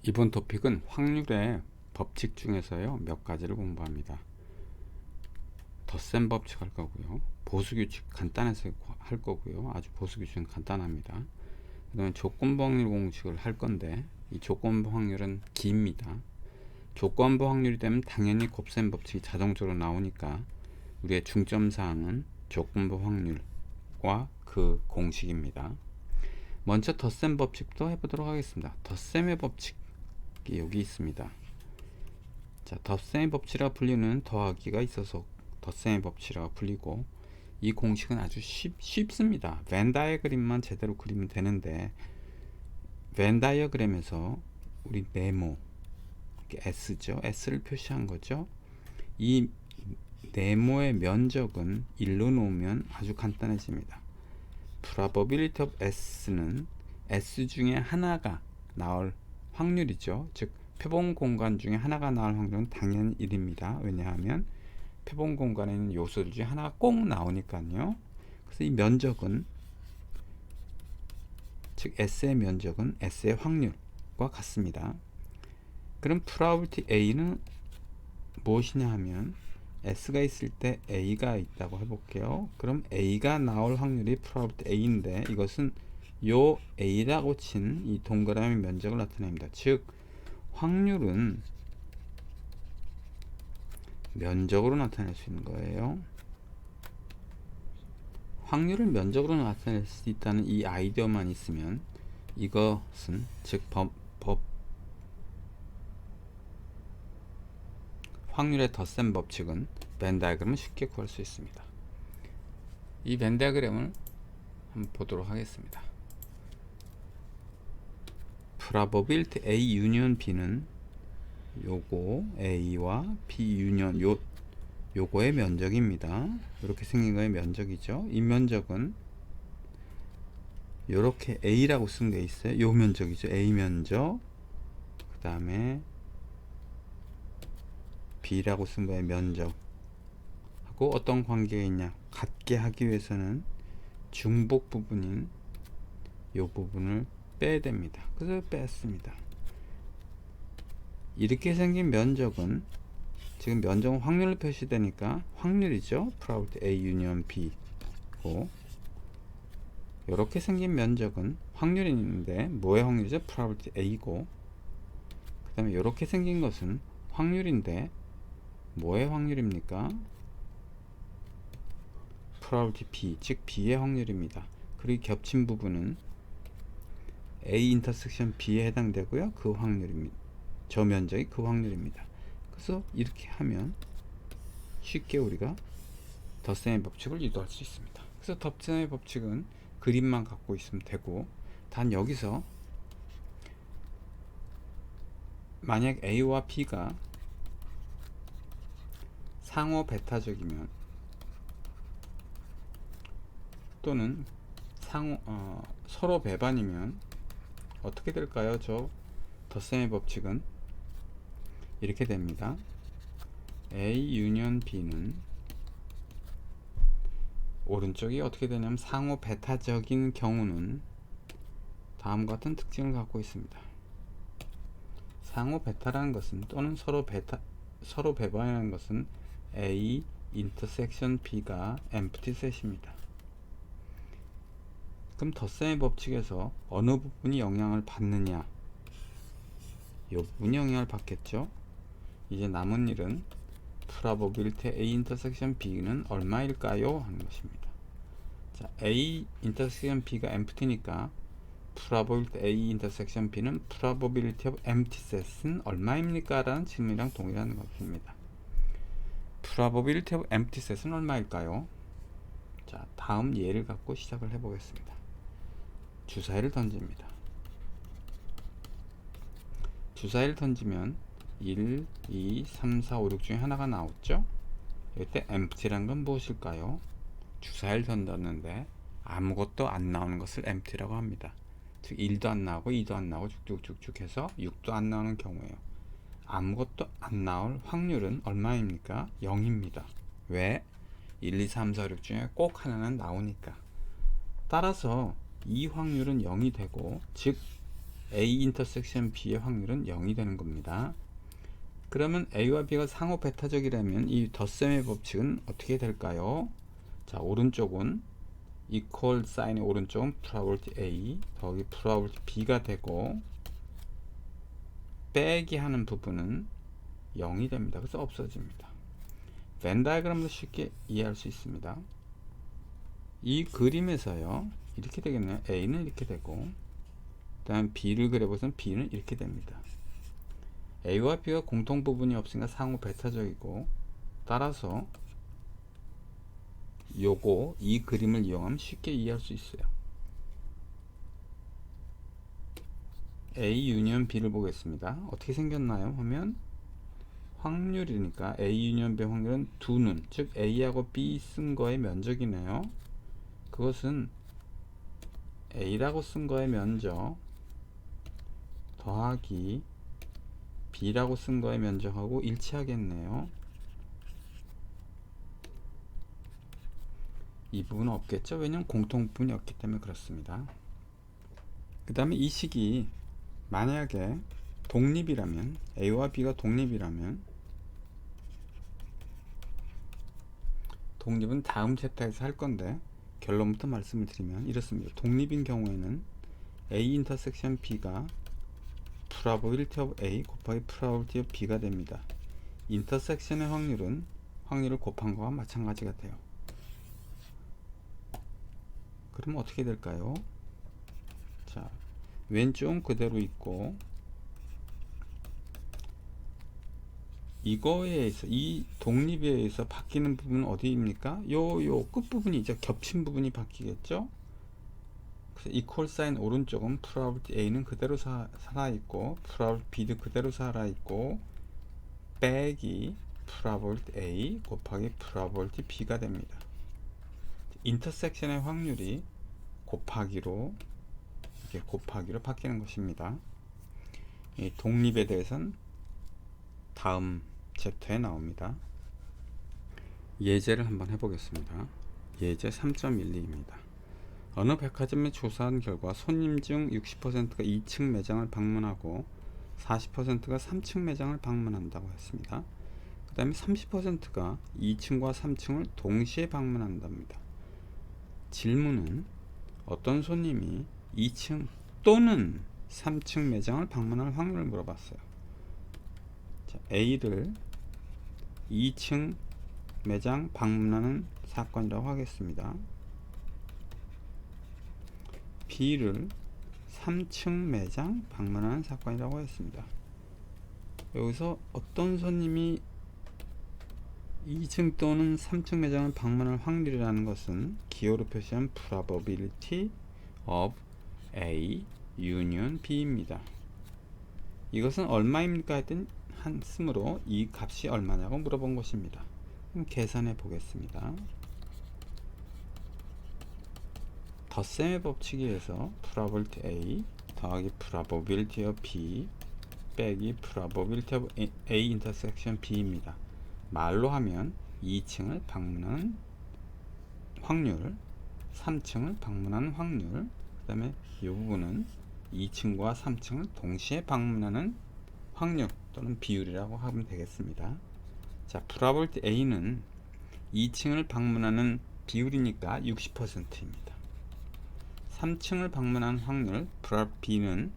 이번 토픽은 확률의 법칙 중에서요 몇 가지를 공부합니다. 덧셈 법칙 할 거고요, 보수규칙 간단해서 할 거고요, 아주 보수규칙은 간단합니다. 그 다음에 조건부 확률 공식을 할 건데, 이 조건부 확률은 깁니다. 조건부 확률이 되면 당연히 곱셈 법칙이 자동적으로 나오니까 우리의 중점사항은 조건부 확률과 그 공식입니다. 먼저 덧셈 법칙도 해보도록 하겠습니다. 덧셈의 법칙이 여기 있습니다. 자, 덧셈의 법칙이라 불리는 더하기가 있어서 덧셈의 법칙이라고 불리고, 이 공식은 아주 쉽습니다. 벤 다이어그램만 제대로 그리면 되는데, 벤 다이어그램에서 우리 네모 S죠. S를 표시한 거죠. 이 네모의 면적은 1로 놓으면 아주 간단해집니다. probability of S는 S 중에 하나가 나올 확률이죠. 즉 표본 공간 중에 하나가 나올 확률은 당연히 1입니다. 왜냐하면 표본 공간에 있는 요소들 중에 하나가 꼭 나오니까요. 그래서 이 면적은, 즉 S의 면적은 S의 확률과 같습니다. 그럼 probability A는 무엇이냐 하면, S가 있을 때 A가 있다고 해볼게요. 그럼 A가 나올 확률이 probability A인데, 이것은 요 A라고 친 이 동그라미 면적을 나타냅니다. 즉 확률은 면적으로 나타낼 수 있는 거예요. 확률을 면적으로 나타낼 수 있다는 이 아이디어만 있으면, 이것은 즉 확률의 덧셈 법칙은 벤 다이어그램을 쉽게 구할 수 있습니다. 이 벤 다이어그램을 한번 보도록 하겠습니다. probability A 유니언 B는 요거 A와 B 유니언 요거의 면적입니다. 이렇게 생긴 거의 면적이죠. 이 면적은 요렇게 A라고 쓴 게 있어요. 요 면적이죠. A 면적. 그 다음에 B라고 쓴 거의 면적 하고 어떤 관계가 있냐, 같게 하기 위해서는 중복 부분인 요 부분을 빼야 됩니다. 그래서 뺐습니다. 이렇게 생긴 면적은, 지금 면적은 확률로 표시되니까 확률이죠. probability A 유니언 B고, 이렇게 생긴 면적은 확률인데 뭐의 확률이죠? probability A고, 그 다음에 이렇게 생긴 것은 확률인데 뭐의 확률입니까? probability B, 즉 B의 확률입니다. 그리고 겹친 부분은 A 인터섹션 B에 해당되고요. 그 확률입니다. 저 면적이 그 확률입니다. 그래서 이렇게 하면 쉽게 우리가 덧셈의 법칙을 유도할 수 있습니다. 그래서 덧셈의 법칙은 그림만 갖고 있으면 되고, 단 여기서 만약 A와 B가 상호 베타적이면, 또는 서로 배반이면 어떻게 될까요? 저 덧셈의 법칙은 이렇게 됩니다. A 유니언 B는 오른쪽이 어떻게 되냐면, 상호 베타적인 경우는 다음과 같은 특징을 갖고 있습니다. 상호 베타라는 것은, 또는 서로 배반이라는 것은 A 인터섹션 B가 엠프티 셋입니다. 그럼 덧셈의 법칙에서 어느 부분이 영향을 받느냐, 이 부분이 영향을 받겠죠. 이제 남은 일은 probability A 인터섹션 B는 얼마일까요? 하는 것입니다. 자, A 인터섹션 B가 empty니까 probability A 인터섹션 B는 probability of empty set은 얼마입니까? 라는 질문이랑 동일한 것입니다. probability of empty set은 얼마일까요? 자, 다음 예를 갖고 시작을 해보겠습니다. 주사위를 던집니다. 주사위를 던지면 1, 2, 3, 4, 5, 6 중에 하나가 나왔죠? 이때 empty란 건 무엇일까요? 주사위를 던졌는데 아무것도 안 나오는 것을 empty라고 합니다. 즉 1도 안 나오고 2도 안 나오고 쭉쭉쭉 해서 6도 안 나오는 경우에요. 아무것도 안 나올 확률은 얼마입니까? 0입니다. 왜? 1, 2, 3, 4, 6 중에 꼭 하나는 나오니까. 따라서 이 확률은 0이 되고, 즉 A 인터섹션 B의 확률은 0이 되는 겁니다. 그러면 A와 B가 상호 베타적이라면 이 덧셈의 법칙은 어떻게 될까요? 자, 오른쪽은 equal 사인의 오른쪽은 probability A 더하기 probability B가 되고 빼기 하는 부분은 0이 됩니다. 그래서 없어집니다. 벤 다이그램도 쉽게 이해할 수 있습니다. 이 그림에서요 이렇게 되겠네요. A는 이렇게 되고 그 다음 B를 그려보면 B는 이렇게 됩니다. A와 B가 공통 부분이 없으니까 상호 베타적이고, 따라서 이 그림을 이용하면 쉽게 이해할 수 있어요. A 유니언 B를 보겠습니다. 어떻게 생겼나요? 하면 확률이니까 A 유니언 B 확률은 두 눈, 즉 A하고 B 쓴 거의 면적이네요. 그것은 A라고 쓴 거의 면적 더하기 B라고 쓴 거의 면적하고 일치하겠네요. 이 부분은 없겠죠. 왜냐면 공통부분이 없기 때문에 그렇습니다. 그 다음에 이 식이 만약에 독립이라면, A와 B가 독립이라면, 독립은 다음 챕터에서 할 건데 결론부터 말씀을 드리면 이렇습니다. 독립인 경우에는 A 인터섹션 B가 probability of A 곱하기 probability of B가 됩니다. 인터섹션의 확률은 확률을 곱한 거와 마찬가지가 돼요. 그러면 어떻게 될까요? 자, 왼쪽은 그대로 있고, 이거에 의해서, 이 독립에 의해서 바뀌는 부분은 어디입니까? 요 끝부분이 이제 겹친 부분이 바뀌겠죠? 그래서 equal 사인 오른쪽은 probability A는 그대로 살아있고, probability B도 그대로 살아있고, 빼기 probability A 곱하기 probability B가 됩니다. 인터섹션의 확률이 곱하기로 바뀌는 것입니다. 이 독립에 대해서는 다음 챕터에 나옵니다. 예제를 한번 해보겠습니다. 예제 3.12입니다. 어느 백화점에 조사한 결과 손님 중 60%가 2층 매장을 방문하고 40%가 3층 매장을 방문한다고 했습니다. 그 다음에 30%가 2층과 3층을 동시에 방문한답니다. 질문은 어떤 손님이 2층 또는 3층 매장을 방문할 확률을 물어봤어요. 자, A를 2층 매장 방문하는 사건이라고 하겠습니다. B를 3층 매장 방문하는 사건이라고 했습니다. 여기서 어떤 손님이 2층 또는 3층 매장을 방문할 확률이라는 것은 기호로 표시한 probability of A union B입니다. 이것은 얼마입니까? 했더니 한 쓰므로 이 값이 얼마냐고 물어본 것입니다. 그럼 계산해 보겠습니다. 덧셈의 법칙에 의해서 probability A 더하기 probability of B 빼기 probability of A intersection B입니다. 말로 하면 2층을 방문하는 확률, 3층을 방문하는 확률, 그 다음에 이 부분은 2층과 3층을 동시에 방문하는 확률 또는 비율이라고 하면 되겠습니다. 자, probability A는 2층을 방문하는 비율이니까 60%입니다. 3층을 방문하는 확률 B는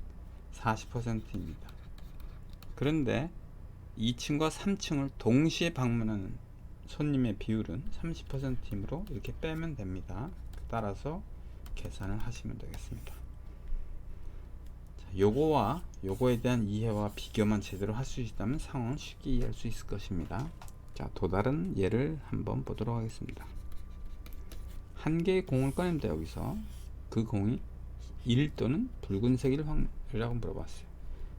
40%입니다. 그런데 2층과 3층을 동시에 방문하는 손님의 비율은 30%이므로 이렇게 빼면 됩니다. 따라서 계산을 하시면 되겠습니다. 자, 요거와 요거에 대한 이해와 비교만 제대로 할 수 있다면 상황을 쉽게 이해할 수 있을 것입니다. 자, 또 다른 예를 한번 보도록 하겠습니다. 한 개의 공을 꺼냅니다. 여기서 그 공이 1 또는 붉은색일 확률이라고 물어봤어요.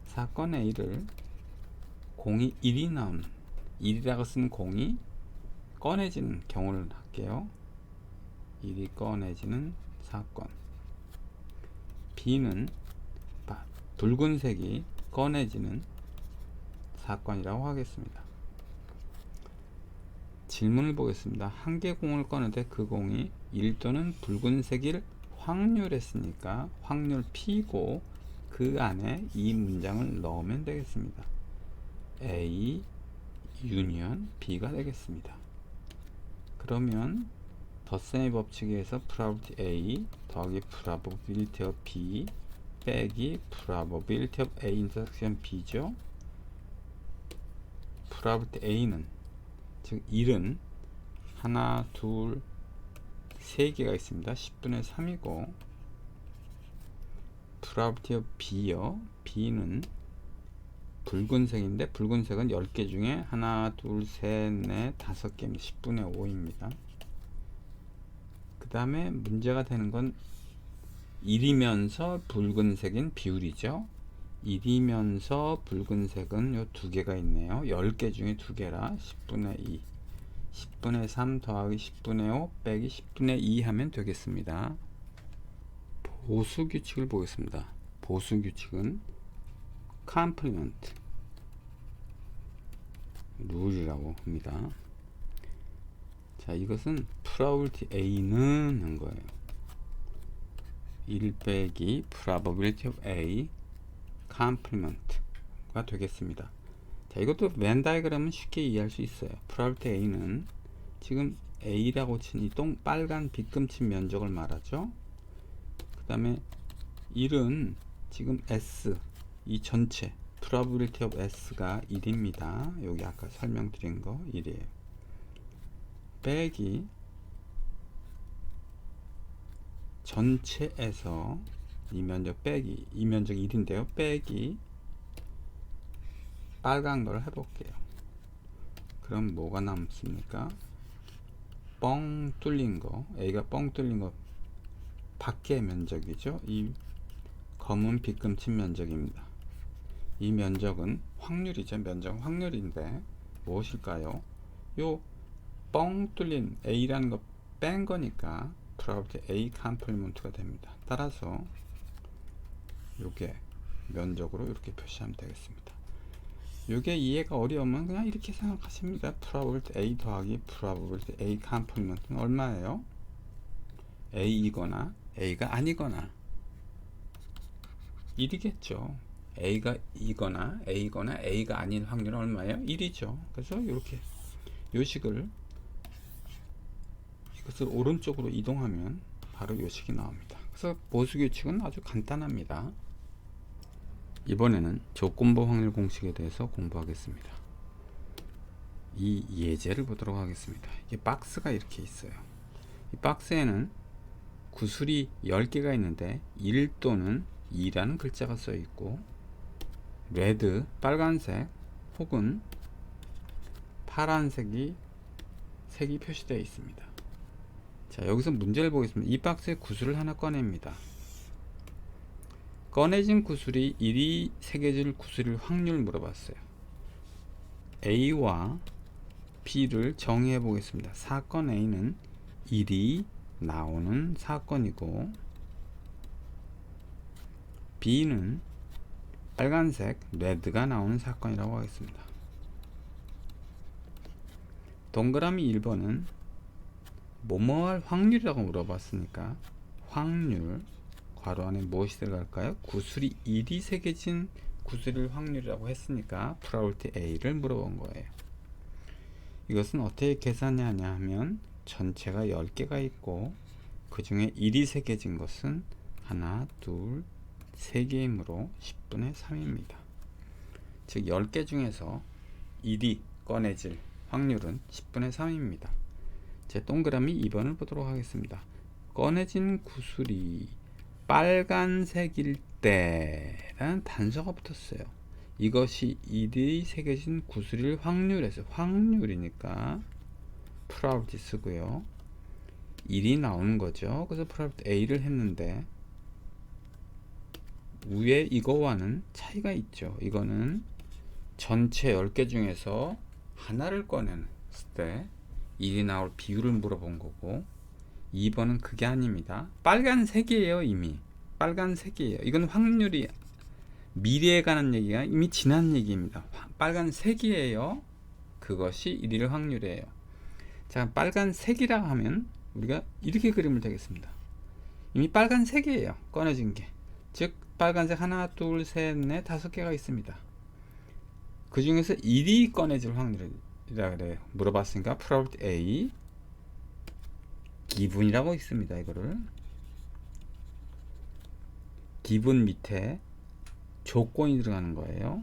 사건 A를 공이 1이 나오는 1이라고 쓴 공이 꺼내지는 경우를 할게요. 1이 꺼내지는 사건. B는 붉은색이 꺼내지는 사건이라고 하겠습니다. 질문을 보겠습니다. 한 개 공을 꺼내되 그 공이 1 또는 붉은색일 확률 했으니까 확률 P고 그 안에 이 문장을 넣으면 되겠습니다. A 유니언 B가 되겠습니다. 그러면 덧셈의 법칙에 의해서 probability A 더하기 probability of B 빼기 probability of A intersection B죠. probability A는 즉 1은 하나, 둘, 세 개가 있습니다. 10분의 3이고 probability of B요. B는 붉은색인데 붉은색은 10개 중에 하나, 둘, 셋, 넷, 5개입니다. 10분의 5입니다. 그 다음에 문제가 되는 건 1이면서 붉은색인 비율이죠. 1이면서 붉은색은 요 두 개가 있네요. 10개 중에 두 개라 10분의 2 10분의 3 더하기 10분의 5 빼기 10분의 2 하면 되겠습니다. 보수규칙을 보겠습니다. 보수규칙은 컴플리먼트 룰이라고 합니다. 자, 이것은 probability A는 한 거예요. 1 빼기 probability of A complement가 되겠습니다. 자, 이것도 벤 다이그램은 쉽게 이해할 수 있어요. probability A는 지금 A라고 친 이 빨간 빗금친 면적을 말하죠. 그 다음에 1은 지금 S 이 전체 probability of S가 1입니다. 여기 아까 설명드린 거 1이에요. 빼기 전체에서 이 면적 빼기 이 면적 1인데요. 빼기 빨간 걸 해볼게요. 그럼 뭐가 남습니까? 뻥 뚫린 거 A가 뻥 뚫린 거 밖의 면적이죠. 이 검은 빗금친 면적입니다. 이 면적은 확률이죠. 면적 확률인데 무엇일까요? 요 뻥 뚫린 A라는 거 뺀 거니까 probability A complement가 됩니다. 따라서 요게 면적으로 이렇게 표시하면 되겠습니다. 요게 이해가 어려우면 그냥 이렇게 생각하십니다. probability A 더하기 probability A complement는 얼마예요? A이거나 A가 아니거나 1이겠죠. A가 이거나 A거나 A가 아닌 확률은 얼마예요? 1이죠. 그래서 이렇게 요식을 이것을 오른쪽으로 이동하면 바로 요식이 나옵니다. 그래서 보수규칙은 아주 간단합니다. 이번에는 조건부 확률 공식에 대해서 공부하겠습니다. 이 예제를 보도록 하겠습니다. 이게 박스가 이렇게 있어요. 이 박스에는 구슬이 10개가 있는데 1 또는 2라는 글자가 써 있고 레드 빨간색 혹은 파란색이 색이 표시되어 있습니다. 자, 여기서 문제를 보겠습니다. 이 박스에 구슬을 하나 꺼냅니다. 꺼내진 구슬이 1이 새겨질 구슬일 확률 물어봤어요. A와 B를 정의해 보겠습니다. 사건 A는 1이 나오는 사건이고 B는 빨간색 레드가 나오는 사건이라고 하겠습니다. 동그라미 1번은 뭐뭐할 확률이라고 물어봤으니까 확률 괄호 안에 무엇이 들어갈까요? 구슬이 1이 새겨진 구슬일 확률이라고 했으니까 probability A를 물어본 거예요. 이것은 어떻게 계산하냐 하면 전체가 10개가 있고 그 중에 1이 새겨진 것은 하나, 둘, 3개이므로 10분의 3입니다. 즉 10개 중에서 1이 꺼내질 확률은 10분의 3입니다. 제 동그라미 2번을 보도록 하겠습니다. 꺼내진 구슬이 빨간색일 때라는 단서가 붙었어요. 이것이 1이 새겨진 구슬일 확률에서 확률이니까 probability 쓰고요. 1이 나오는 거죠. 그래서 probability A를 했는데 위에 이거와는 차이가 있죠. 이거는 전체 10개 중에서 하나를 꺼냈을 때 1이 나올 비율을 물어본 거고 2번은 그게 아닙니다. 빨간색이에요. 이미 빨간색이에요. 이건 확률이 미래에 관한 얘기가 이미 지난 얘기입니다. 빨간색이에요. 그것이 1일 확률이에요. 자, 빨간색이라 하면 우리가 이렇게 그리면 되겠습니다. 이미 빨간색이에요. 꺼내진 게. 즉 빨간색 하나, 둘, 셋, 넷, 5개가 있습니다. 그 중에서 1이 꺼내질 확률이라 그래요. 물어봤으니까 probability A 기분이라고 있습니다. 이거를 기분 밑에 조건이 들어가는 거예요.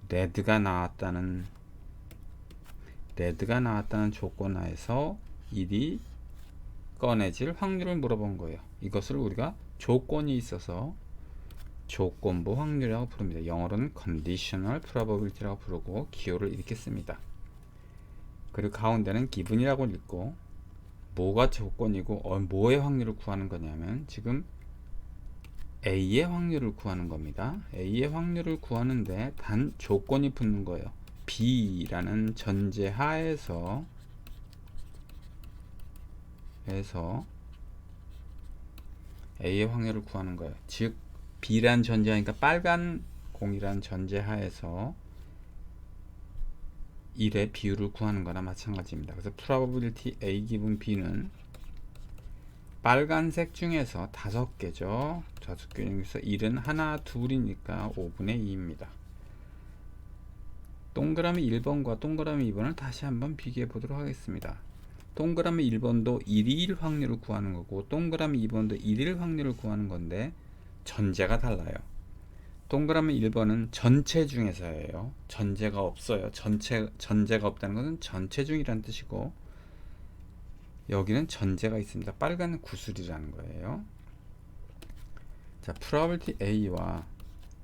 레드가 나왔다는 조건 하에서 1이 꺼내질 확률을 물어본 거예요. 이것을 우리가 조건이 있어서 조건부 확률이라고 부릅니다. 영어로는 conditional probability라고 부르고 기호를 이렇게 씁니다. 그리고 가운데는 기분이라고 읽고, 뭐가 조건이고 뭐의 확률을 구하는 거냐면 지금 A의 확률을 구하는 겁니다. A의 확률을 구하는데 단 조건이 붙는 거예요. B라는 전제 하에서 A의 확률을 구하는 거예요. 즉 B란 전제하니까 빨간 공이란 전제 하에서 1의 비율을 구하는 거나 마찬가지입니다. 그래서 probability A 기분 B는 빨간색 중에서 5개죠. 5개 중에서 1은 하나, 둘이니까 5분의 2입니다. 동그라미 1번과 동그라미 2번을 다시 한번 비교해 보도록 하겠습니다. 동그라미 1번도 1일 확률을 구하는 거고, 동그라미 2번도 1일 확률을 구하는 건데 전제가 달라요. 동그라미 1번은 전체 중에서예요. 전제가 없어요. 전제가 없다는 것은 전체 중이라는 뜻이고, 여기는 전제가 있습니다. 빨간 구슬이라는 거예요. 자, probability A와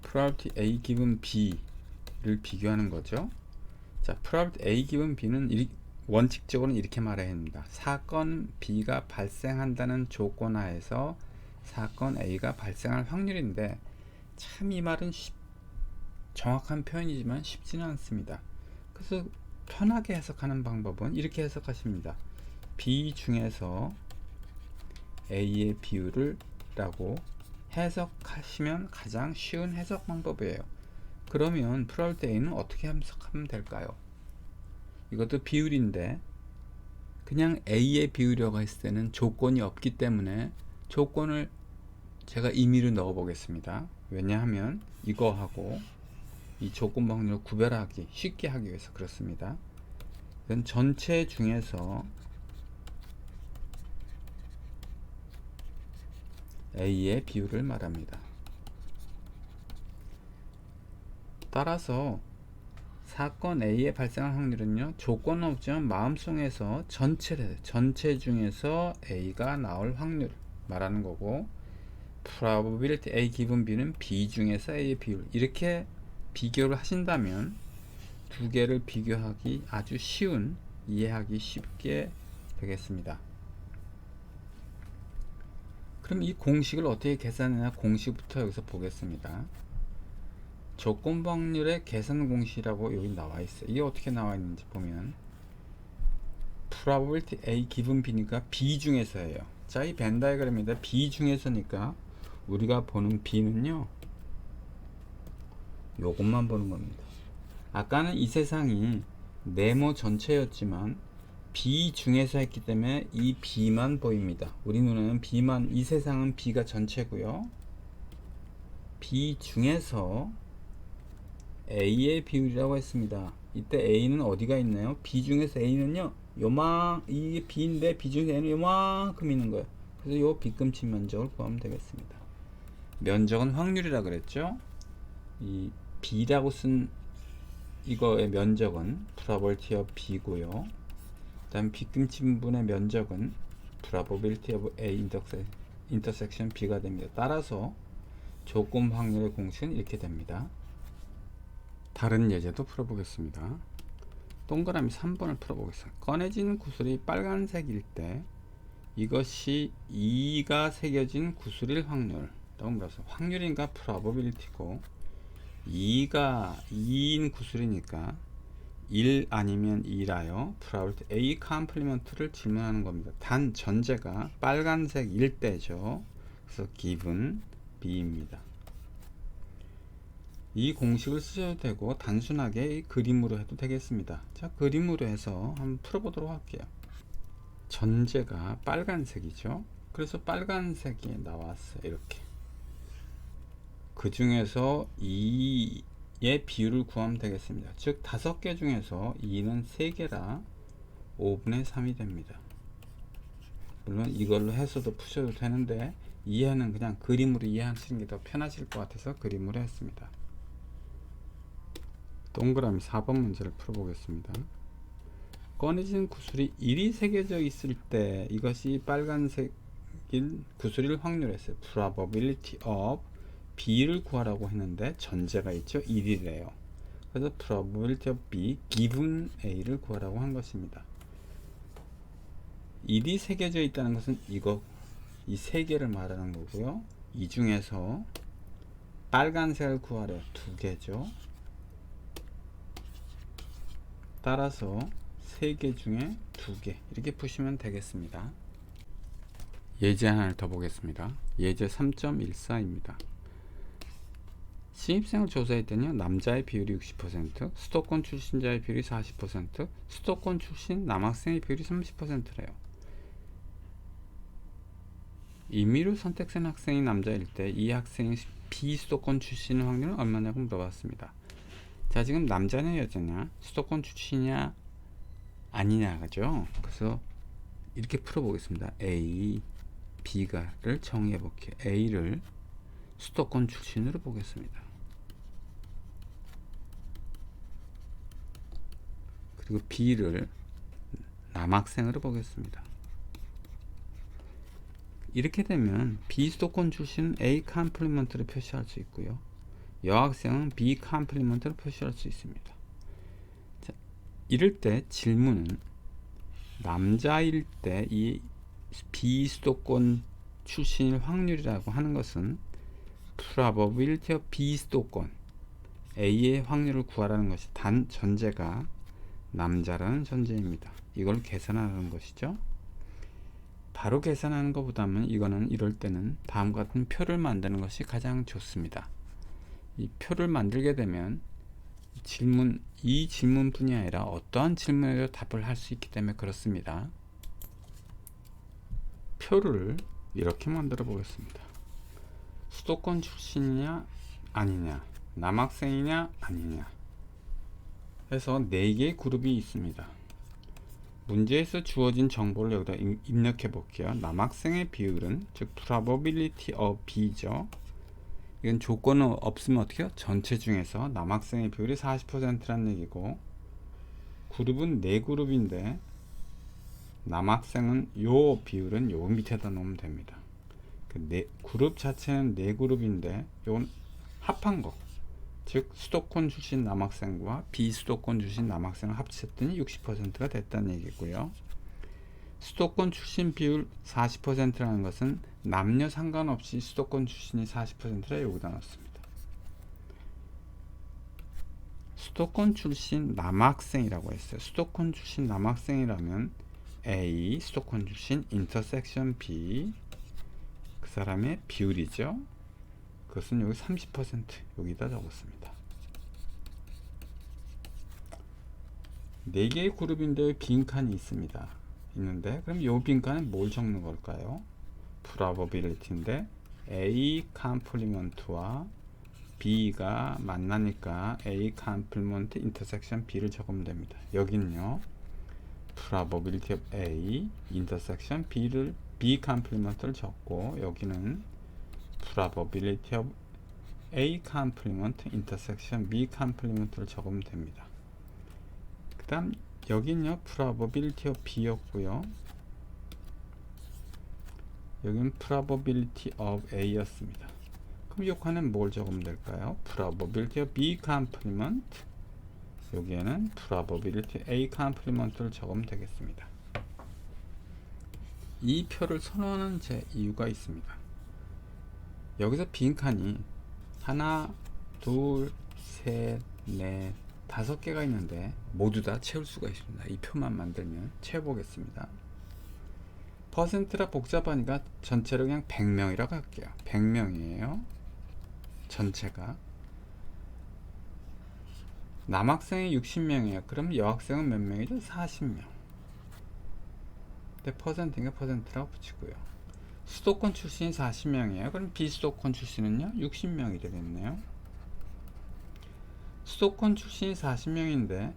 probability A 기분 B를 비교하는 거죠. 자, probability A 기분 B는 원칙적으로는 이렇게 말해야 합니다. 사건 B가 발생한다는 조건 하에서 사건 A가 발생할 확률인데, 참 이 말은 정확한 표현이지만 쉽지는 않습니다. 그래서 편하게 해석하는 방법은 이렇게 해석하십니다. B 중에서 A의 비율을 라고 해석하시면 가장 쉬운 해석 방법이에요. 그러면 probability A는 어떻게 해석하면 될까요? 이것도 비율인데, 그냥 A의 비율이라고 했을 때는 조건이 없기 때문에 조건을 제가 임의로 넣어 보겠습니다. 왜냐하면 이거하고 이 조건 확률을 구별하기 쉽게 하기 위해서 그렇습니다. 그건 전체 중에서 A의 비율을 말합니다. 따라서 사건 A의 발생할 확률은요, 조건은 없지만 마음속에서 전체 중에서 A가 나올 확률 말하는 거고, probability A 기분 B는 B 중에서 A의 비율, 이렇게 비교를 하신다면 두 개를 비교하기 아주 쉬운, 이해하기 쉽게 되겠습니다. 그럼 이 공식을 어떻게 계산하냐, 공식부터 여기서 보겠습니다. 조건부 확률의 계산 공식이라고 여기 나와 있어요. 이게 어떻게 나와 있는지 보면 probability A 기분 B니까 B 중에서예요. 자, 이 벤 다이그램입니다. B 중에서니까 우리가 보는 B는요, 요것만 보는 겁니다. 아까는 이 세상이 네모 전체였지만 B 중에서 했기 때문에 이 B만 보입니다. 우리 눈에는 B만, 이 세상은 B가 전체고요. B 중에서 A의 비율이라고 했습니다. 이때 A는 어디가 있나요? B 중에서 A는요, 이게 B인데 B 중에서 A는 요만큼 있는 거예요. 그래서 요 빗금치 면적을 구하면 되겠습니다. 면적은 확률이라 그랬죠. 이 B라고 쓴 이거의 면적은 probability of B고요. 그 다음 빗금치 부분의 면적은 probability of A intersection B가 됩니다. 따라서 조건 확률의 공식은 이렇게 됩니다. 다른 예제도 풀어보겠습니다. 동그라미 3번을 풀어보겠습니다. 꺼내진 구슬이 빨간색일 때 이것이 2가 새겨진 구슬일 확률, 확률인가 probability고, 2가 2인 구슬이니까 1 아니면 2라요 probability A 컴플리먼트를 질문하는 겁니다. 단 전제가 빨간색일 때죠. 그래서 given B입니다. 이 공식을 쓰셔도 되고 단순하게 이 그림으로 해도 되겠습니다. 자, 그림으로 해서 한번 풀어보도록 할게요. 전제가 빨간색이죠. 그래서 빨간색이 나왔어요. 이렇게 그 중에서 2의 비율을 구하면 되겠습니다. 즉 5개 중에서 2는 3개라 5분의 3이 됩니다. 물론 이걸로 해서도 푸셔도 되는데 이해는 그냥 그림으로 이해하시는 게 더 편하실 것 같아서 그림으로 했습니다. 동그라미 4번 문제를 풀어보겠습니다. 꺼내진 구슬이 1이 새겨져 있을 때 이것이 빨간색인 구슬일 확률에서 probability of B를 구하라고 했는데 전제가 있죠. 1이래요. 그래서 probability of B given A를 구하라고 한 것입니다. 1이 새겨져 있다는 것은 이 세 개를 말하는 거고요. 이 중에서 빨간색을 구하래 2개죠. 따라서 3개 중에 2개 이렇게 푸시면 되겠습니다. 예제 하나를 더 보겠습니다. 예제 3.14입니다. 신입생을 조사했더니 남자의 비율이 60%, 수도권 출신자의 비율이 40%, 수도권 출신 남학생의 비율이 30%래요. 임의로 선택된 학생이 남자일 때 이 학생이 비수도권 출신의 확률은 얼마냐고 물어봤습니다. 자, 지금 남자냐 여자냐, 수도권 출신이냐 아니냐죠. 그래서 이렇게 풀어보겠습니다. A, B가를 정의해 볼게요. A를 수도권 출신으로 보겠습니다. 그리고 B를 남학생으로 보겠습니다. 이렇게 되면 비수도권 출신은 A 컴플리먼트를 표시할 수 있고요. 여학생은 B 컴플리먼트를 표시할 수 있습니다. 자, 이럴 때 질문은 남자일 때 이 비수도권 출신일 확률이라고 하는 것은 probability of 비수도권 A의 확률을 구하라는 것이 단 전제가 남자라는 전제입니다. 이걸 계산하는 것이죠. 바로 계산하는 것보다는 이럴 때는 다음과 같은 표를 만드는 것이 가장 좋습니다. 이 표를 만들게 되면 이 질문뿐이 아니라 어떠한 질문에도 답을 할 수 있기 때문에 그렇습니다. 표를 이렇게 만들어 보겠습니다. 수도권 출신이냐 아니냐, 남학생이냐 아니냐 해서 4개의 그룹이 있습니다. 문제에서 주어진 정보를 여기다 입력해 볼게요. 남학생의 비율은 즉 probability of B죠. 이건 조건은 없으면 어떻게 해요? 전체 중에서 남학생의 비율이 40%라는 얘기고, 그룹은 4그룹인데 남학생은 요 비율은 요 밑에다 놓으면 됩니다. 그룹 자체는 4그룹인데 요건 합한 거, 즉 수도권 출신 남학생과 비수도권 출신 남학생을 합쳤더니 60%가 됐다는 얘기고요. 수도권 출신 비율 40%라는 것은 남녀 상관없이 수도권 출신이 40%라 여기다 넣습니다. 수도권 출신 남학생이라고 했어요. 수도권 출신 남학생이라면 A 수도권 출신 인터섹션 B 그 사람의 비율이죠. 그것은 여기 30% 여기다 적었습니다. 4개의 그룹인데 빈칸이 있는데 그럼 이 빈칸은 뭘 적는 걸까요? probability인데 A 컴플리먼트와 B가 만나니까 A 컴플리먼트 인터섹션 B를 적으면 됩니다. 여기는요 probability of A 인터섹션 B 컴플리먼트를 적고, 여기는 probability of A complement intersection B complement를 적으면 됩니다. 그 다음 여기는요 probability of B였고요, 여기는 probability of A였습니다. 그럼 이 칸은 뭘 적으면 될까요? probability of B complement, 여기에는 probability A complement를 적으면 되겠습니다. 이 표를 선호하는 제 이유가 있습니다. 여기서 빈칸이 하나, 둘, 셋, 넷, 5개가 있는데 모두 다 채울 수가 있습니다. 이 표만 만들면 채워보겠습니다. 퍼센트라 복잡하니까 전체로 그냥 100명이라고 할게요. 100명이에요. 전체가. 남학생이 60명이에요. 그럼 여학생은 몇 명이죠? 40명. 근데 퍼센트니까 퍼센트라고 붙이고요. 수도권 출신이 40명이에요. 그럼 비수도권 출신은요? 60명이 되겠네요. 수도권 출신이 40명인데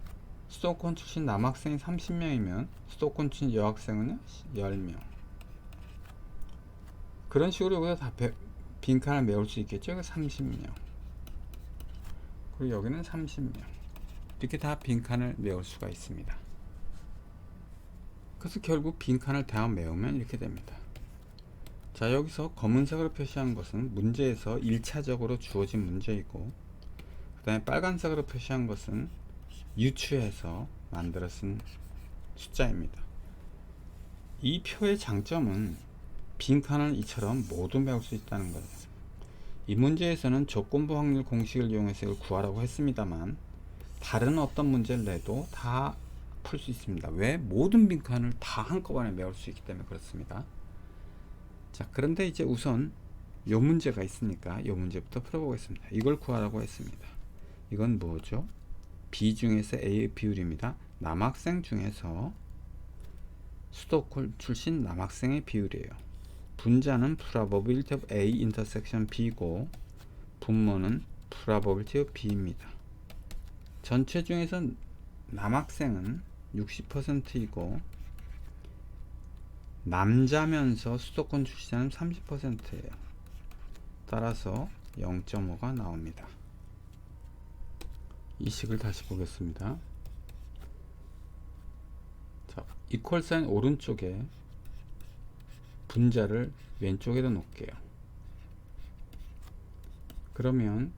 수도권 출신 남학생이 30명이면 수도권 출신 여학생은요? 10명. 그런 식으로 여기서 다 빈칸을 메울 수 있겠죠? 30명. 그리고 여기는 30명. 이렇게 다 빈칸을 메울 수가 있습니다. 그래서 결국 빈칸을 다 메우면 이렇게 됩니다. 자, 여기서 검은색으로 표시한 것은 문제에서 1차적으로 주어진 문제이고, 그 다음에 빨간색으로 표시한 것은 유추해서 만들어 쓴 숫자입니다. 이 표의 장점은 빈칸을 이처럼 모두 메울 수 있다는 거예요. 이 문제에서는 조건부 확률 공식을 이용해서 이걸 구하라고 했습니다만, 다른 어떤 문제를 내도 다 풀 수 있습니다. 왜? 모든 빈칸을 다 한꺼번에 메울 수 있기 때문에 그렇습니다. 자, 그런데 이제 우선 요 문제가 있으니까 요 문제부터 풀어보겠습니다. 이걸 구하라고 했습니다. 이건 뭐죠? B 중에서 A의 비율입니다. 남학생 중에서 수도권 출신 남학생의 비율이에요. 분자는 probability of A intersection B고 분모는 probability of B입니다. 전체 중에서 남학생은 60%이고 남자면서 수도권 출신은 30%예요. 따라서 0.5가 나옵니다. 이 식을 다시 보겠습니다. 자, 이퀄 사인 오른쪽에 분자를 왼쪽에다 놓을게요. 그러면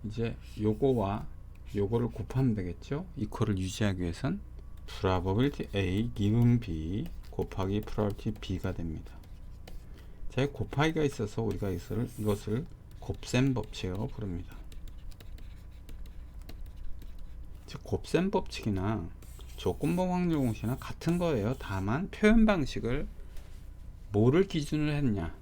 이제 요거와 요거를 곱하면 되겠죠? 이퀄을 유지하기 위해선 probability A given B 곱하기 probability B가 됩니다. 자, 곱하기가 있어서 우리가 이것을 곱셈 법칙이라고 부릅니다. 즉 곱셈 법칙이나 조건부 확률 공식이나 같은 거예요. 다만 표현 방식을 뭐를 기준으로 했냐.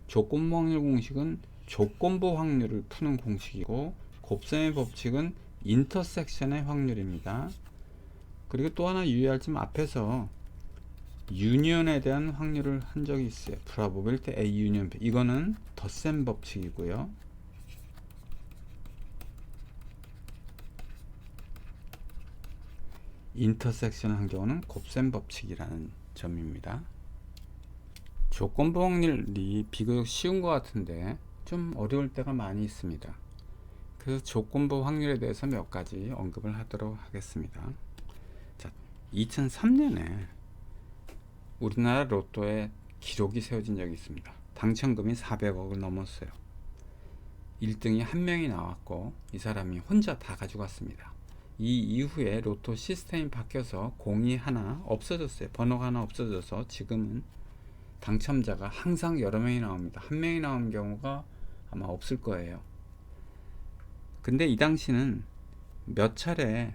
조건부 확률 공식은 조건부 확률을 푸는 공식이고 곱셈의 법칙은 인터섹션의 확률입니다. 그리고 또 하나 유의할 점, 앞에서 유니온에 대한 확률을 한 적이 있어요. probability A union B. 이거는 덧셈 법칙이고요. 인터섹션 한 경우는 곱셈 법칙이라는 점입니다. 조건부 확률이 비교적 쉬운 것 같은데 좀 어려울 때가 많이 있습니다. 그래서 조건부 확률에 대해서 몇 가지 언급을 하도록 하겠습니다. 자, 2003년에 우리나라 로또에 기록이 세워진 적이 있습니다. 당첨금이 400억을 넘었어요. 1등이 한 명이 나왔고 이 사람이 혼자 다 가져갔습니다. 이 이후에 로또 시스템이 바뀌어서 공이 하나 없어졌어요. 번호가 하나 없어져서 지금은 당첨자가 항상 여러 명이 나옵니다. 한 명이 나온 경우가 아마 없을 거예요. 근데 이 당시는 몇 차례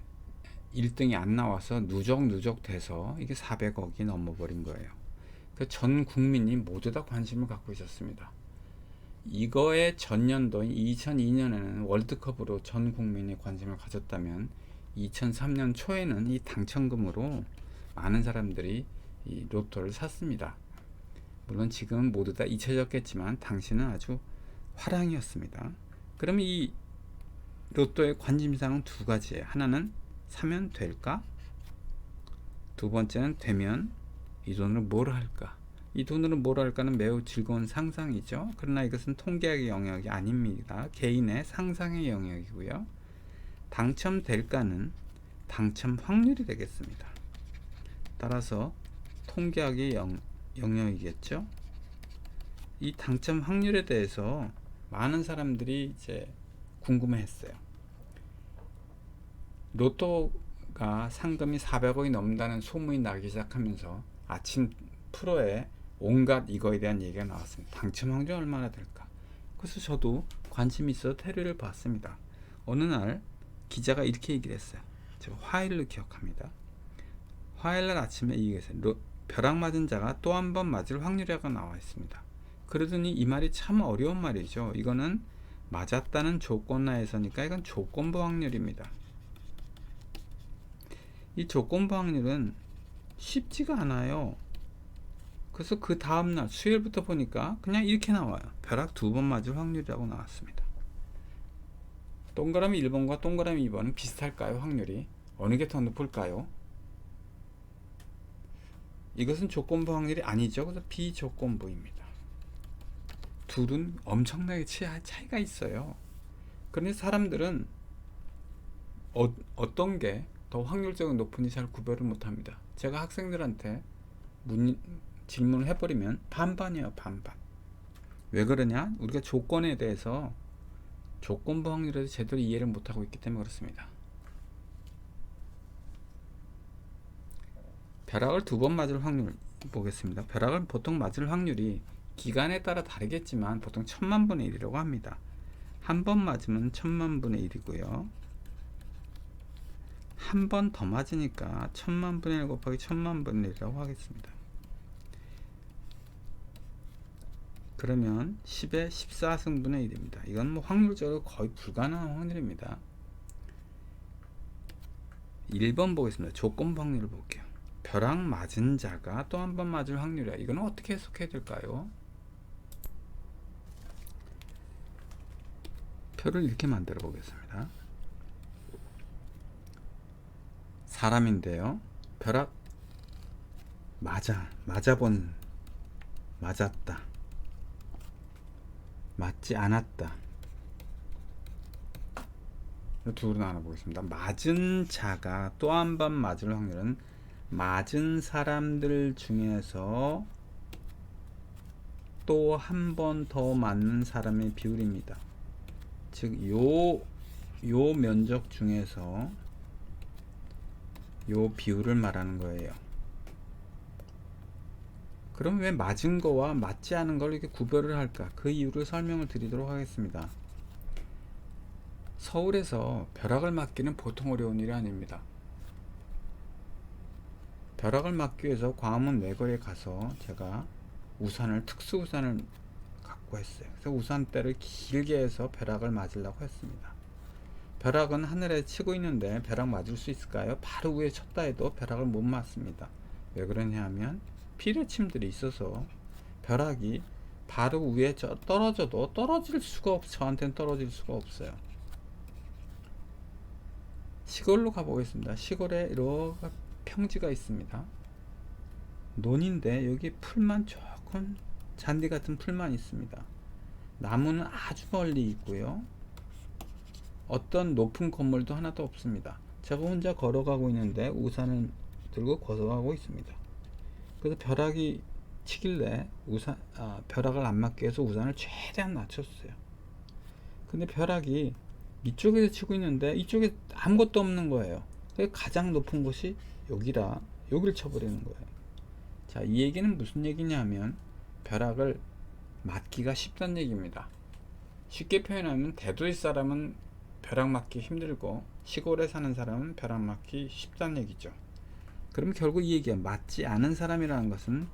1등이 안 나와서 누적 돼서 이게 400억이 넘어버린 거예요. 그 전 국민이 모두 다 관심을 갖고 있었습니다. 이거의 전년도인 2002년에는 월드컵으로 전 국민이 관심을 가졌다면 2003년 초에는 이 당첨금으로 많은 사람들이 이 로또를 샀습니다. 물론 지금은 모두 다 잊혀졌겠지만 당시는 아주 화랑이었습니다. 그럼 이 로또의 관심사항은 두 가지예요. 하나는 사면 될까? 두 번째는 되면 이 돈으로 뭘 할까? 이 돈으로 뭘 할까는 매우 즐거운 상상이죠. 그러나 이것은 통계학의 영역이 아닙니다. 개인의 상상의 영역이고요. 당첨될까는 당첨 확률이 되겠습니다. 따라서 통계학의 영역이겠죠. 이 당첨 확률에 대해서 많은 사람들이 이제 궁금해했어요. 로또가 상금이 400억이 넘는다는 소문이 나기 시작하면서 아침 프로에 온갖 이거에 대한 얘기가 나왔습니다. 당첨 확률이 얼마나 될까? 그래서 저도 관심이 있어서 테레비를 봤습니다. 어느 날 기자가 이렇게 얘기를 했어요. 제가 화요일로 기억합니다. 화요일날 아침에 이 얘기했어요. 벼락 맞은 자가 또 한 번 맞을 확률이라고 나와 있습니다. 그러더니 이 말이 참 어려운 말이죠. 이거는 맞았다는 조건하에서니까 이건 조건부 확률입니다. 이 조건부 확률은 쉽지가 않아요. 그래서 그 다음날 수요일부터 보니까 그냥 이렇게 나와요. 벼락 2번 맞을 확률이라고 나왔습니다. 동그라미 1번과 동그라미 2번은 비슷할까요? 확률이 어느 게 더 높을까요? 이것은 조건부 확률이 아니죠. 그래서 비조건부입니다. 둘은 엄청나게 차이가 있어요. 그런데 사람들은 어떤 게 더 확률적으로 높은지 잘 구별을 못합니다. 제가 학생들한테 질문을 해버리면 반반이에요. 반반. 왜 그러냐? 우리가 조건에 대해서 조건부 확률에도 제대로 이해를 못하고 있기 때문에 그렇습니다. 벼락을 2번 맞을 확률 보겠습니다. 벼락을 보통 맞을 확률이 기간에 따라 다르겠지만 보통 1000만분의 1이라고 합니다. 한 번 맞으면 1000만분의 1이고요. 한 번 더 맞으니까 1000만분의 1 곱하기 1000만분의 1이라고 하겠습니다. 그러면 10의 14승분의 1입니다. 이건 뭐 확률적으로 거의 불가능한 확률입니다. 1번 보겠습니다. 조건부 확률을 볼게요. 벼락 맞은 자가 또 한 번 맞을 확률이야. 이거는 어떻게 해석해야 될까요? 표를 이렇게 만들어 보겠습니다. 사람인데요. 벼락 맞았다. 맞지 않았다. 둘로 나눠 보겠습니다. 맞은 자가 또 한 번 맞을 확률은 맞은 사람들 중에서 또 한 번 더 맞는 사람의 비율입니다. 즉, 요 면적 중에서 요 비율을 말하는 거예요. 그럼 왜 맞은 거와 맞지 않은 걸 이렇게 구별을 할까? 그 이유를 설명을 드리도록 하겠습니다. 서울에서 벼락을 맞기는 보통 어려운 일이 아닙니다. 벼락을 맞기 위해서 광화문 외거리에 가서 제가 특수 우산을 갖고 했어요. 그래서 우산대를 길게 해서 벼락을 맞으려고 했습니다. 벼락은 하늘에 치고 있는데 벼락 맞을 수 있을까요? 바로 위에 쳤다 해도 벼락을 못 맞습니다. 왜 그러냐 하면 피뢰침들이 있어서 벼락이 바로 위에 떨어져도 저한테는 떨어질 수가 없어요. 시골로 가보겠습니다. 시골에 이렇게 평지가 있습니다. 논인데 여기 풀만 조금 잔디 같은 풀만 있습니다. 나무는 아주 멀리 있고요. 어떤 높은 건물도 하나도 없습니다. 제가 혼자 걸어가고 있는데 우산을 들고 걸어가고 있습니다. 그래서 벼락이 치길래 벼락을 안 맞게 해서 우산을 최대한 낮췄어요. 근데 벼락이 이쪽에서 치고 있는데 이쪽에 아무것도 없는 거예요. 가장 높은 곳이 여기라 여기를 쳐버리는 거예요. 자, 이 얘기는 무슨 얘기냐면 벼락을 맞기가 쉽다는 얘기입니다. 쉽게 표현하면 대도시 사람은 벼락 맞기 힘들고 시골에 사는 사람은 벼락 맞기 쉽다는 얘기죠. 그럼 결국 이 얘기가 맞지 않은 사람이라는 것은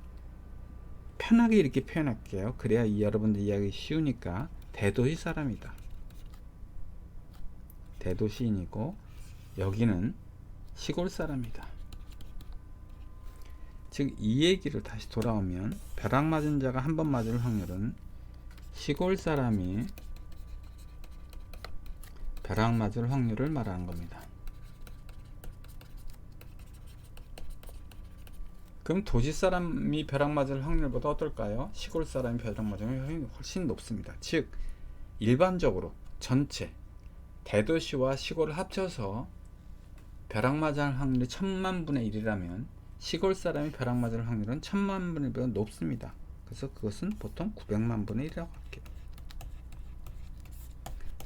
편하게 이렇게 표현할게요. 그래야 여러분들 이해하기 쉬우니까 대도시 사람이다. 대도시인이고 여기는 시골 사람이다. 즉, 이 얘기를 다시 돌아오면 벼락 맞은 자가 한 번 맞을 확률은 시골 사람이 벼락 맞을 확률을 말하는 겁니다. 그럼 도시 사람이 벼락 맞을 확률보다 어떨까요? 시골 사람이 벼락 맞을 확률이 훨씬 높습니다. 즉, 일반적으로 전체 대도시와 시골을 합쳐서 벼락 맞을 확률이 1000만분의 1이라면 시골 사람이 벼락 맞을 확률은 1000만분의 1보다 높습니다. 그래서 그것은 보통 900만분의 1이라고 할게요.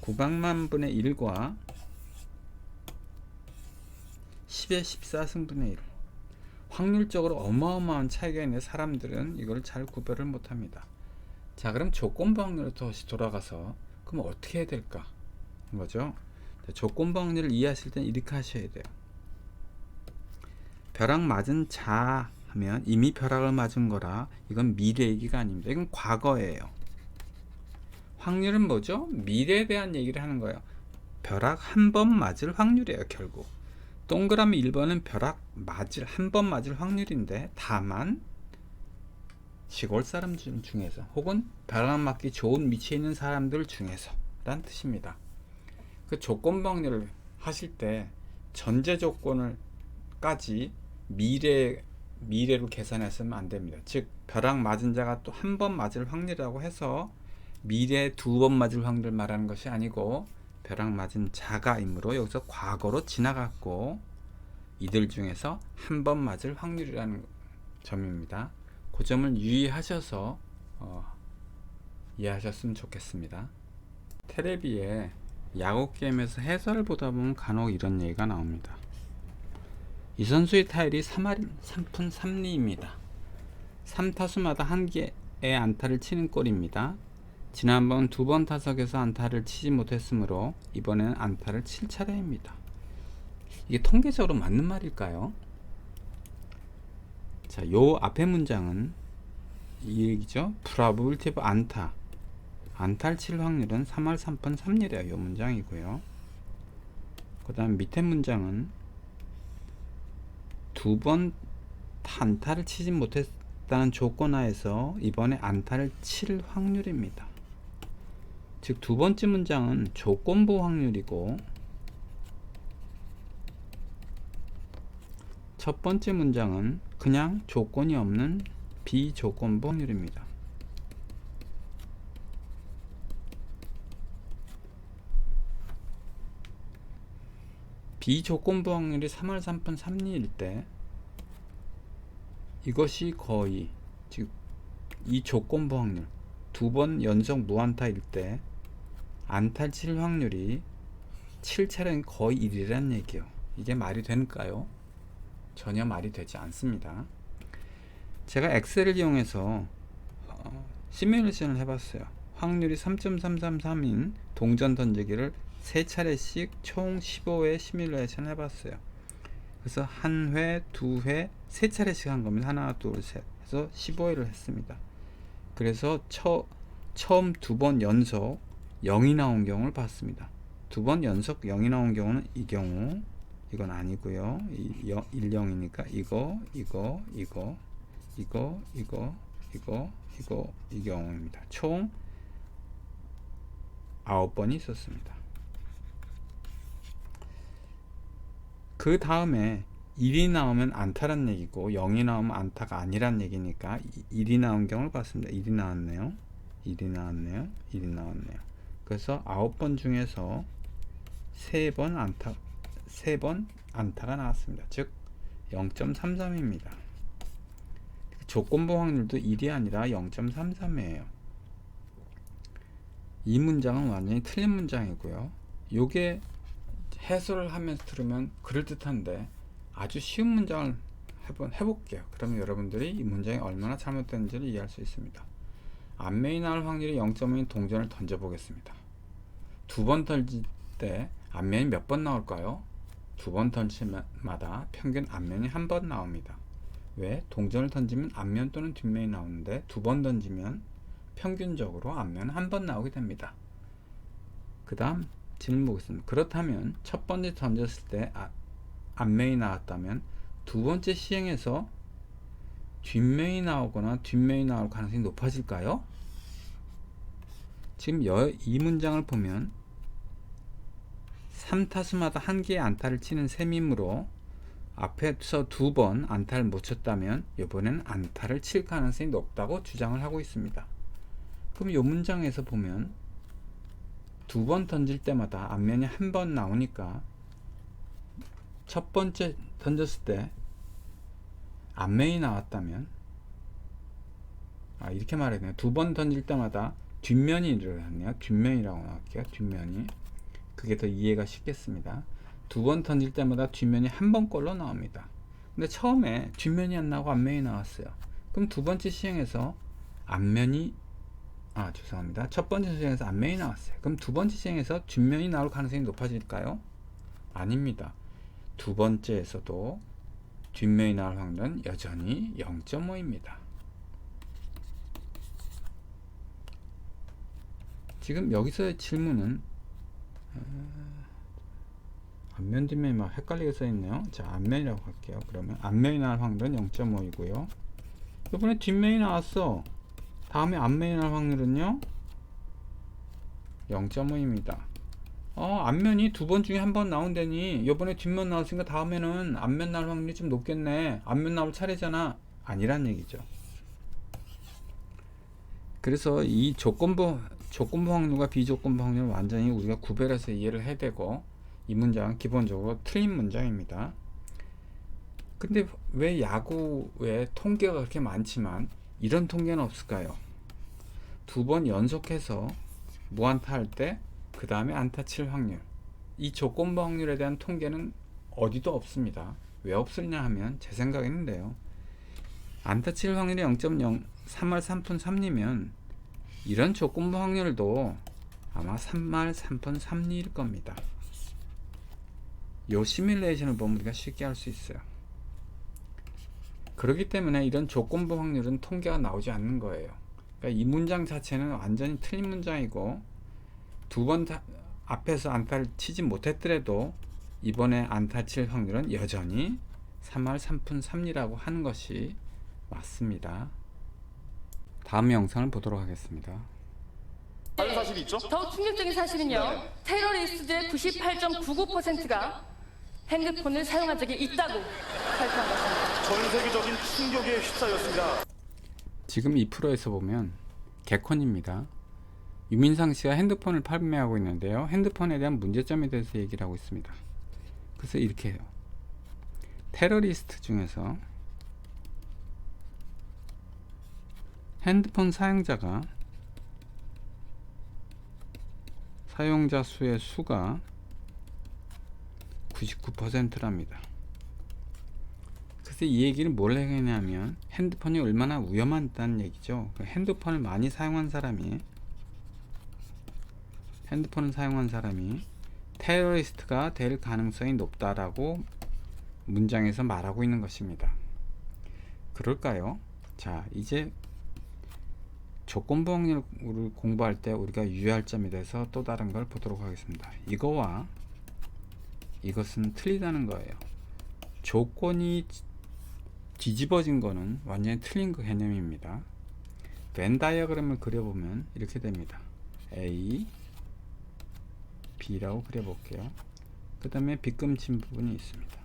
900만분의 1과 10의 14승분의 1, 확률적으로 어마어마한 차이가 있는 사람들은 이걸 잘 구별을 못합니다. 자, 그럼 조건부 확률로 다시 돌아가서 그럼 어떻게 해야 될까? 거죠. 조건부 확률을 이해하실 때는 이렇게 하셔야 돼요. 벼락 맞은 자 하면 이미 벼락을 맞은 거라 이건 미래 얘기가 아닙니다. 이건 과거예요. 확률은 뭐죠? 미래에 대한 얘기를 하는 거예요. 벼락 한 번 맞을 확률이에요. 결국 동그라미 1번은 벼락 한 번 맞을 확률인데 다만 시골 사람 중에서 혹은 벼락 맞기 좋은 위치에 있는 사람들 중에서 라는 뜻입니다. 그 조건 방류를 하실 때 전제 조건을까지 미래로 계산했으면 안 됩니다. 즉 벼락 맞은 자가 또 한 번 맞을 확률이라고 해서 미래 두 번 맞을 확률을 말하는 것이 아니고 벼락 맞은 자가이므로 여기서 과거로 지나갔고 이들 중에서 한 번 맞을 확률이라는 점입니다. 그 점을 유의하셔서 이해하셨으면 좋겠습니다. 테레비에 야구 게임에서 해설을 보다 보면 간혹 이런 얘기가 나옵니다. 이 선수의 타율이 3할 3푼 3리입니다. 3타수마다 한 개의 안타를 치는 꼴입니다. 지난번 2번 타석에서 안타를 치지 못했으므로 이번에는 안타를 칠 차례입니다. 이게 통계적으로 맞는 말일까요? 자, 요 앞에 문장은 이 얘기죠. probability of 안타. 안타를 칠 확률은 3할 3푼 3리래요. 요 문장이고요. 그 다음 밑에 문장은 2번 안타를 치지 못했다는 조건 하에서 이번에 안타를 칠 확률입니다. 즉 두 번째 문장은 조건부 확률이고 첫 번째 문장은 그냥 조건이 없는 비조건부 확률입니다. 비조건부 확률이 3할 3푼 3리일 때 이것이 거의 즉 이 조건부 확률 2번 연속 무안타일 때 안타를 칠 확률이 7차례는 거의 1이라는 얘기예요. 이게 말이 되는가요? 전혀 말이 되지 않습니다. 제가 엑셀을 이용해서 시뮬레이션을 해봤어요. 확률이 3.333인 동전 던지기를 3차례씩 총 15회 시뮬레이션 해봤어요. 그래서 한 회, 두 회, 3차례씩 한 겁니다. 하나, 둘, 셋 해서 15회를 했습니다. 그래서 처음 2번 연속 0이 나온 경우를 봤습니다. 2번 연속 0이 나온 경우는 이 경우, 이건 아니고요. 10이니까 이거 이 경우입니다. 총 9번이 있었습니다. 그 다음에 1이 나오면 안타란 얘기고 0이 나오면 안타가 아니란 얘기니까 1이 나온 경우를 봤습니다. 1이 나왔네요. 그래서 9번 중에서 3번 안타가 나왔습니다. 즉 0.33입니다. 조건부 확률도 1이 아니라 0.33이에요. 이 문장은 완전히 틀린 문장이고요. 요게 해설을 하면서 들으면 그럴듯한데 아주 쉬운 문장을 해볼게요. 그러면 여러분들이 이 문장이 얼마나 잘못된지를 이해할 수 있습니다. 안면이 나올 확률이 0.5인 동전을 던져보겠습니다. 2번 던질 때 안면이 몇 번 나올까요? 2번 던질마다 평균 안면이 한 번 나옵니다. 왜? 동전을 던지면 앞면 또는 뒷면이 나오는데 2번 던지면 평균적으로 앞면은 한 번 나오게 됩니다. 그 다음 질문 보겠습니다. 그렇다면 첫 번째 던졌을 때 앞면이 나왔다면 두 번째 시행에서 뒷면이 나오거나 뒷면이 나올 가능성이 높아질까요? 지금 이 문장을 보면 3타수마다 한 개의 안타를 치는 셈이므로 앞에서 2번 안타를 못 쳤다면 이번에는 안타를 칠 가능성이 높다고 주장을 하고 있습니다. 그럼 이 문장에서 보면 2번 던질 때마다 앞면이 한 번 나오니까 첫 번째 던졌을 때 앞면이 나왔다면 이렇게 말해야 되네요. 2번 던질 때마다 뒷면이 일어났네요. 뒷면이라고 나올게요. 뒷면이. 그게 더 이해가 쉽겠습니다. 2번 던질 때마다 뒷면이 한 번꼴로 나옵니다. 근데 처음에 뒷면이 안 나오고 앞면이 나왔어요. 그럼 두 번째 시행에서 앞면이 죄송합니다. 첫 번째 시행에서 앞면이 나왔어요. 그럼 두 번째 시행에서 뒷면이 나올 가능성이 높아질까요? 아닙니다. 두 번째에서도 뒷면이 나올 확률은 여전히 0.5입니다. 지금 여기서의 질문은 앞면 뒷면이 막 헷갈리게 써있네요. 자, 앞면이라고 할게요. 그러면 앞면이 나올 확률은 0.5이고요 이번에 뒷면이 나왔어. 다음에 앞면이 나올 확률은요 0.5입니다. 앞면이 두 번 중에 한 번 나온다니 요번에 뒷면 나왔으니까 다음에는 앞면 나올 확률이 좀 높겠네. 앞면 나올 차례잖아. 아니란 얘기죠. 그래서 이 조건부 확률과 비조건부 확률을 완전히 우리가 구별해서 이해를 해야 되고, 이 문장은 기본적으로 틀린 문장입니다. 근데 왜 야구에 통계가 그렇게 많지만 이런 통계는 없을까요? 두 번 연속해서 무안타 할 때 그 다음에 안타 칠 확률, 이 조건부 확률에 대한 통계는 어디도 없습니다. 왜 없으냐 하면 제 생각에는데요, 안타 칠 확률이 0.0 3할 3푼 3리면 이런 조건부 확률도 아마 3할 3푼 3리일 겁니다. 요 시뮬레이션을 보면 우리가 쉽게 할 수 있어요. 그렇기 때문에 이런 조건부 확률은 통계가 나오지 않는 거예요. 그러니까 이 문장 자체는 완전히 틀린 문장이고, 두 번 앞에서 안타를 치지 못했더라도 이번에 안타 칠 확률은 여전히 3할 3푼 3리라고 하는 것이 맞습니다. 다음 영상을 보도록 하겠습니다. 다른 사실이 있죠? 더욱 충격적인 사실은요. 테러리스트들의 98.99%가 핸드폰을 사용한 적이 있다고 발표한 것입니다. 전 세계적인 충격에 휩싸였습니다. 지금 이 프로에서 보면 개콘입니다. 유민상 씨가 핸드폰을 판매하고 있는데요, 핸드폰에 대한 문제점에 대해서 얘기를 하고 있습니다. 그래서 이렇게 해요. 테러리스트 중에서 핸드폰 사용자 수의 수가 99%랍니다. 그래서 이 얘기를 뭘 하냐면 핸드폰이 얼마나 위험하다는 얘기죠. 핸드폰을 많이 사용한 사람이 테러리스트가 될 가능성이 높다라고 문장에서 말하고 있는 것입니다. 그럴까요? 자, 이제 조건부 확률을 공부할 때 우리가 유의할 점에 대해서 또 다른 걸 보도록 하겠습니다. 이거와 이것은 틀리다는 거예요. 조건이 뒤집어진 거는 완전히 틀린 그 개념입니다. 벤 다이어그램을 그려보면 이렇게 됩니다. A, B라고 그려볼게요. 그 다음에 빗금친 부분이 있습니다.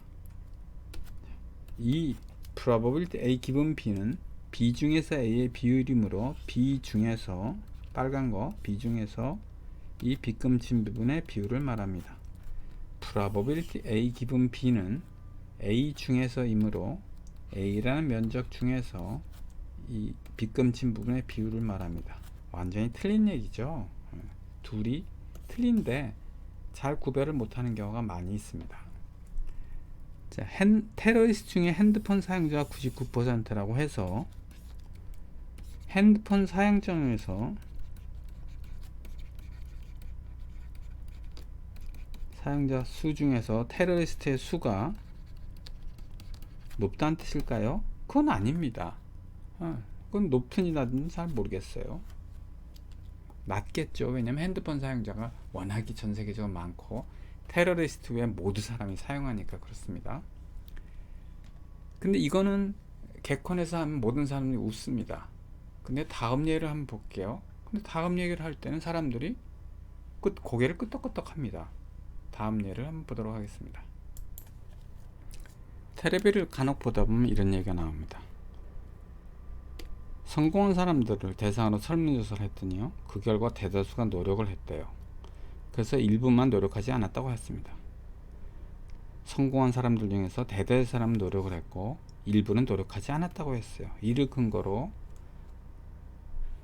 이 probability A 기분 B는 B 중에서 A의 비율이므로 B 중에서 빨간 거 B 중에서 이 빗금친 부분의 비율을 말합니다. probability A 기분 B는 A 중에서이므로 A라는 면적 중에서 이 빗금친 부분의 비율을 말합니다. 완전히 틀린 얘기죠. 둘이 틀린데 잘 구별을 못하는 경우가 많이 있습니다. 자, 테러리스트 중에 핸드폰 사용자가 99%라고 해서 핸드폰 사용자 중에서 사용자 수 중에서 테러리스트의 수가 높다는 뜻일까요? 그건 아닙니다. 그건 높은지 낮은지 잘 모르겠어요. 낮겠죠. 왜냐면 핸드폰 사용자가 워낙에 전 세계적으로 많고 테러리스트 외에 모두 사람이 사용하니까 그렇습니다. 근데 이거는 개콘에서 하면 모든 사람들이 웃습니다. 근데 다음 예를 한번 볼게요. 근데 다음 얘기를 할 때는 사람들이 고개를 끄덕끄덕 합니다. 다음 예를 한번 보도록 하겠습니다. 텔레비를 간혹 보다 보면 이런 얘기가 나옵니다. 성공한 사람들을 대상으로 설문조사를 했더니요, 그 결과 대다수가 노력을 했대요. 그래서 일부만 노력하지 않았다고 했습니다. 성공한 사람들 중에서 대다수 사람은 노력을 했고 일부는 노력하지 않았다고 했어요. 이를 근거로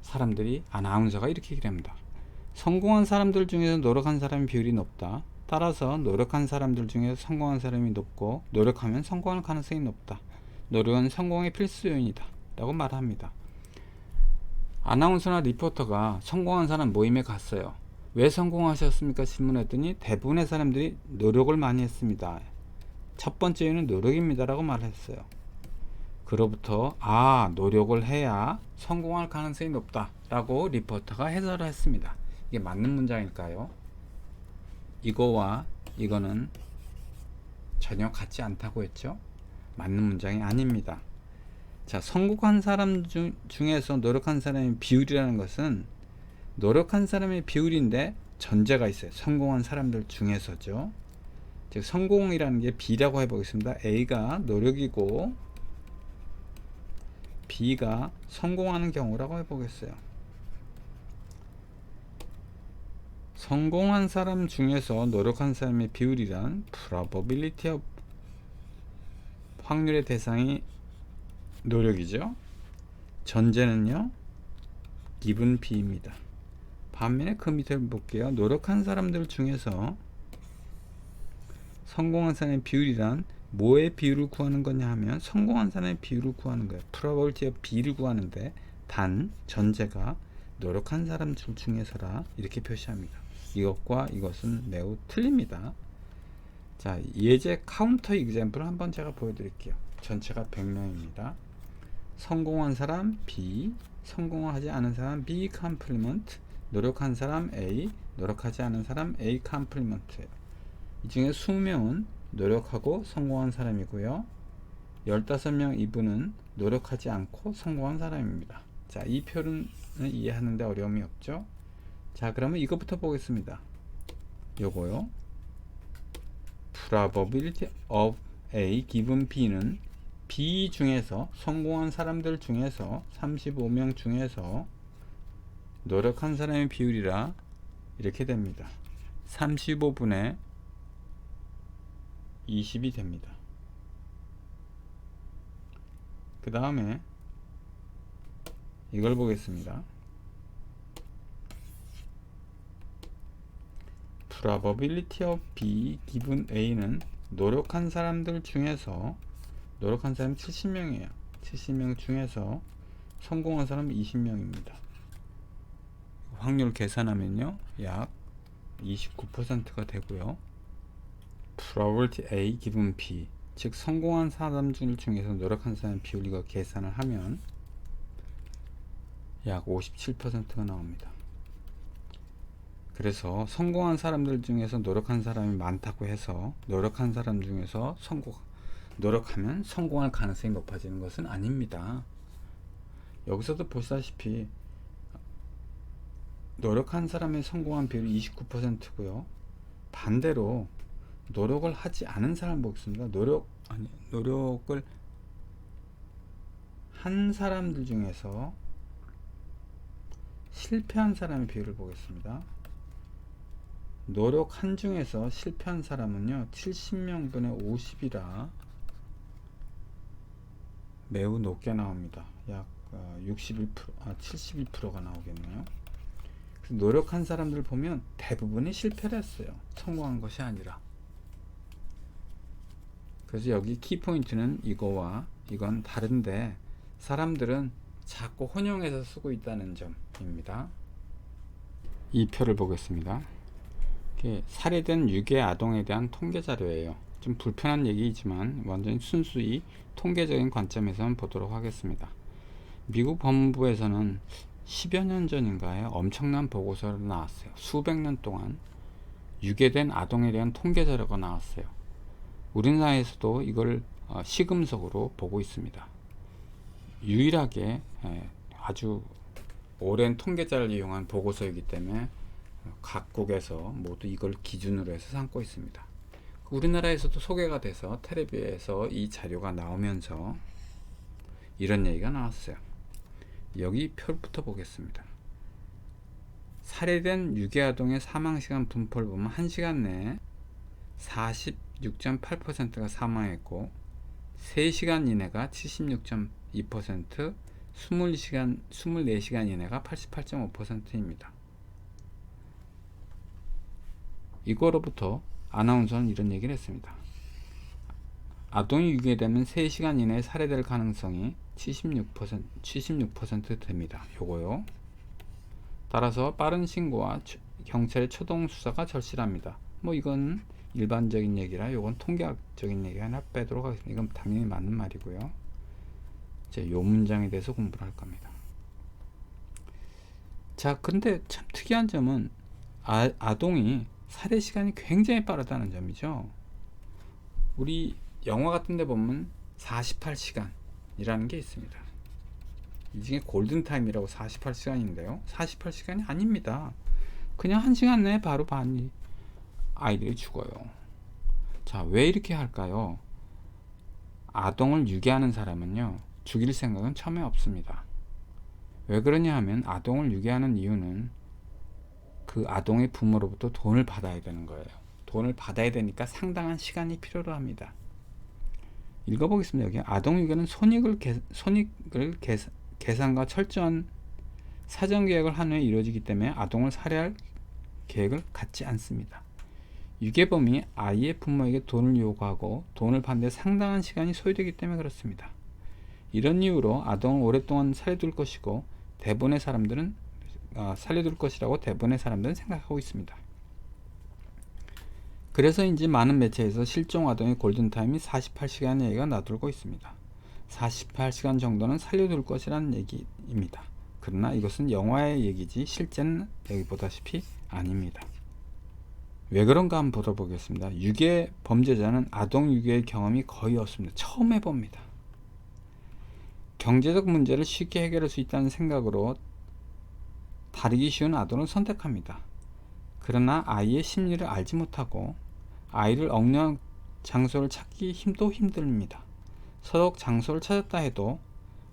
사람들이, 아나운서가 이렇게 얘기를 합니다. 성공한 사람들 중에서 노력한 사람의 비율이 높다. 따라서 노력한 사람들 중에 성공한 사람이 높고 노력하면 성공할 가능성이 높다. 노력은 성공의 필수 요인이다 라고 말합니다. 아나운서나 리포터가 성공한 사람 모임에 갔어요. 왜 성공하셨습니까? 질문했더니 대부분의 사람들이 노력을 많이 했습니다. 첫 번째 이유는 노력입니다 라고 말했어요. 그로부터 노력을 해야 성공할 가능성이 높다 라고 리포터가 해설을 했습니다. 이게 맞는 문장일까요? 이거와 이거는 전혀 같지 않다고 했죠? 맞는 문장이 아닙니다. 자, 성공한 사람 중에서 노력한 사람의 비율이라는 것은 노력한 사람의 비율인데 전제가 있어요. 성공한 사람들 중에서죠. 즉 성공이라는 게 B라고 해보겠습니다. A가 노력이고 B가 성공하는 경우라고 해보겠어요. 성공한 사람 중에서 노력한 사람의 비율이란 probability of 확률의 대상이 노력이죠. 전제는요 given B입니다. 반면에 그 밑에 볼게요. 노력한 사람들 중에서 성공한 사람의 비율이란 뭐의 비율을 구하는 거냐 하면 성공한 사람의 비율을 구하는 거예요. probability of B를 구하는데 단 전제가 노력한 사람들 중에서라 이렇게 표시합니다. 이것과 이것은 매우 틀립니다. 자, 예제 카운터 example을 한번 제가 보여드릴게요. 전체가 100명입니다. 성공한 사람 B, 성공하지 않은 사람 B 컴플리먼트, 노력한 사람 A, 노력하지 않은 사람 A 컴플리먼트예요. 이 중에 20명은 노력하고 성공한 사람이고요. 15명 이분은 노력하지 않고 성공한 사람입니다. 자, 이 표는 이해하는데 어려움이 없죠? 자, 그러면 이것부터 보겠습니다. 요거요. probability of A given B는 B 중에서 성공한 사람들 중에서 35명 중에서 노력한 사람의 비율이라 이렇게 됩니다. 35분의 20이 됩니다. 그 다음에 이걸 보겠습니다. probability of B given A는 노력한 사람들 중에서 노력한 사람 70명이에요. 70명 중에서 성공한 사람 20명입니다. 확률 계산하면요 약 29%가 되고요. probability A given B 즉 성공한 사람들 중에서 노력한 사람 비율 이거 계산을 하면 약 57%가 나옵니다. 그래서 성공한 사람들 중에서 노력한 사람이 많다고 해서 노력한 사람 중에서 노력하면 성공할 가능성이 높아지는 것은 아닙니다. 여기서도 보시다시피 노력한 사람의 성공한 비율이 29%고요. 반대로 노력을 하지 않은 사람 보겠습니다. 노력을 한 사람들 중에서 실패한 사람의 비율을 보겠습니다. 노력한 중에서 실패한 사람은요 70명분의 50이라 매우 높게 나옵니다. 약 71%가 나오겠네요. 노력한 사람들 보면 대부분이 실패를 했어요. 성공한 것이 아니라. 그래서 여기 키포인트는 이거와 이건 다른데 사람들은 자꾸 혼용해서 쓰고 있다는 점입니다. 이 표를 보겠습니다. 살해된 유괴 아동에 대한 통계 자료예요. 좀 불편한 얘기이지만 완전히 순수히 통계적인 관점에서 보도록 하겠습니다. 미국 법무부에서는 10여 년 전인가에 엄청난 보고서가 나왔어요. 수백 년 동안 유괴된 아동에 대한 통계 자료가 나왔어요. 우리나라에서도 이걸 시금석으로 보고 있습니다. 유일하게 아주 오랜 통계 자료를 이용한 보고서이기 때문에 각국에서 모두 이걸 기준으로 해서 삼고 있습니다. 우리나라에서도 소개가 돼서 텔레비에서 이 자료가 나오면서 이런 얘기가 나왔어요. 여기 표부터 보겠습니다. 살해된 유괴아동의 사망시간 분포를 보면 1시간 내에 46.8%가 사망했고 3시간 이내가 76.2%, 24시간 이내가 88.5%입니다. 이거로부터 아나운서는 이런 얘기를 했습니다. 아동이 유괴되면 3시간 이내에 살해될 가능성이 76% 됩니다. 요거요. 따라서 빠른 신고와 경찰의 초동 수사가 절실합니다. 뭐 이건 일반적인 얘기라 요건 통계학적인 얘기 하나 빼도록 하겠습니다. 이건 당연히 맞는 말이고요. 이제 요 문장에 대해서 공부를 할 겁니다. 자, 근데 참 특이한 점은 아동이 살해 시간이 굉장히 빠르다는 점이죠. 우리 영화 같은 데 보면 48시간 시간이라는 게 있습니다. 이 중에 골든타임이라고 48시간인데요. 48시간이 아닙니다. 그냥 1시간 내에 바로 반이 아이들이 죽어요. 자, 왜 이렇게 할까요? 아동을 유괴하는 사람은요, 죽일 생각은 처음에 없습니다. 왜 그러냐 하면 아동을 유괴하는 이유는 그 아동의 부모로부터 돈을 받아야 되는 거예요. 돈을 받아야 되니까 상당한 시간이 필요로 합니다. 읽어보겠습니다. 여기 아동 유괴는 손익을 계산과 철저한 사전 계획을 한 후에 이루어지기 때문에 아동을 살해할 계획을 갖지 않습니다. 유괴범이 아이의 부모에게 돈을 요구하고 돈을 받는 데 상당한 시간이 소요되기 때문에 그렇습니다. 이런 이유로 아동을 오랫동안 살려둘 것이고 대부분의 사람들은 살려둘 것이라고 대부분의 사람들은 생각하고 있습니다. 그래서인지 많은 매체에서 실종 아동의 골든타임이 48시간 얘기가 나돌고 있습니다. 48시간 정도는 살려둘 것이라는 얘기입니다. 그러나 이것은 영화의 얘기지 실제는 여기 보다시피 아닙니다. 왜 그런가 한번 보겠습니다. 유괴 범죄자는 아동 유괴의 경험이 거의 없습니다. 처음 해봅니다. 경제적 문제를 쉽게 해결할 수 있다는 생각으로 다루기 쉬운 아동을 선택합니다. 그러나 아이의 심리를 알지 못하고 아이를 억류한 장소를 찾기 힘듭니다. 서독 장소를 찾았다 해도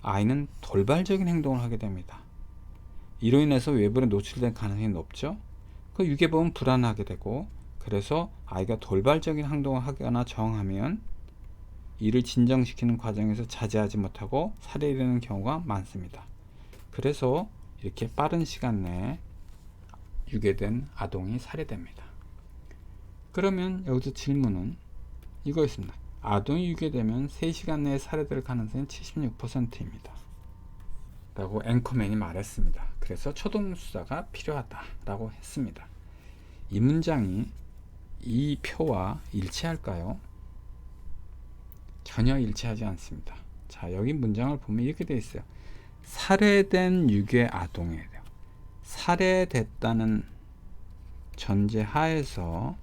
아이는 돌발적인 행동을 하게 됩니다. 이로 인해서 외부에 노출될 가능성이 높죠. 그 유괴범은 불안하게 되고, 그래서 아이가 돌발적인 행동을 하거나 저항하면 이를 진정시키는 과정에서 자제하지 못하고 살해되는 경우가 많습니다. 그래서 이렇게 빠른 시간 내에 유괴된 아동이 살해됩니다. 그러면 여기서 질문은 이거였습니다. 아동이 유괴되면 3시간 내에 살해될 가능성이 76%입니다. 라고 앵커맨이 말했습니다. 그래서 초동수사가 필요하다라고 했습니다. 이 문장이 이 표와 일치할까요? 전혀 일치하지 않습니다. 자, 여기 문장을 보면 이렇게 되어 있어요. 살해된 유괴 아동에 살해됐다는 전제 하에서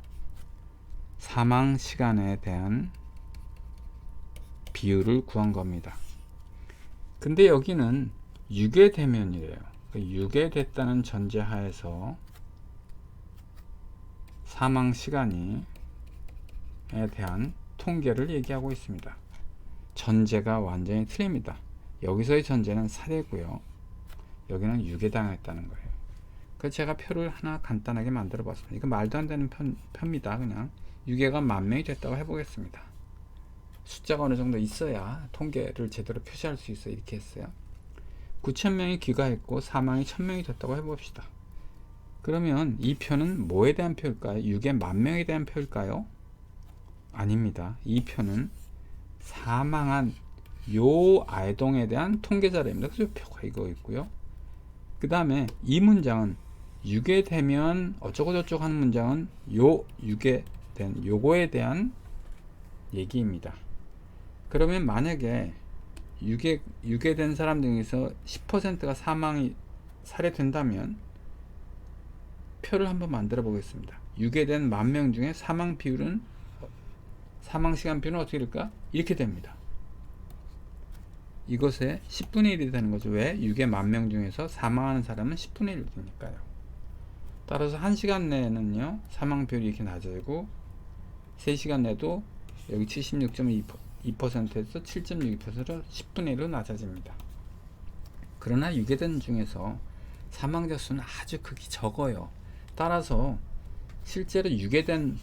사망 시간에 대한 비율을 구한 겁니다. 근데 여기는 유괴되면이래요. 유괴됐다는 전제 하에서 사망 시간에 대한 통계를 얘기하고 있습니다. 전제가 완전히 틀립니다. 여기서의 전제는 살해고요. 여기는 유괴당했다는 거예요. 그래서 제가 표를 하나 간단하게 만들어 봤습니다. 이거 말도 안 되는 표입니다. 그냥 유괴가 10,000명이 됐다고 해보겠습니다. 숫자가 어느 정도 있어야 통계를 제대로 표시할 수 있어요. 이렇게 했어요. 9,000명이 귀가했고 사망이 1,000명이 됐다고 해봅시다. 그러면 이 표는 뭐에 대한 표일까요? 유괴 10,000명에 대한 표일까요? 아닙니다. 이 표는 사망한 요 아동에 대한 통계 자료입니다. 그래서 표가 이거 있고요. 그 다음에 이 문장은 유괴되면 어쩌고저쩌고 하는 문장은 요 유괴된 요거에 대한 얘기입니다. 그러면 만약에 유괴된 사람 중에서 10%가 살해된다면 표를 한번 만들어 보겠습니다. 유괴된 10,000명 중에 사망 시간 비율은 어떻게 될까? 이렇게 됩니다. 이것의 10분의 1이 되는 거죠. 왜? 유괴 10,000명 중에서 사망하는 사람은 10분의 1이 되니까요. 따라서 1시간 내에는요, 사망 비율이 이렇게 낮아지고 3시간 내도 여기 76.2%에서 7.62%로 10분의 1로 낮아집니다. 그러나 유괴된 중에서 사망자 수는 아주 극히 적어요. 따라서 실제로 유괴된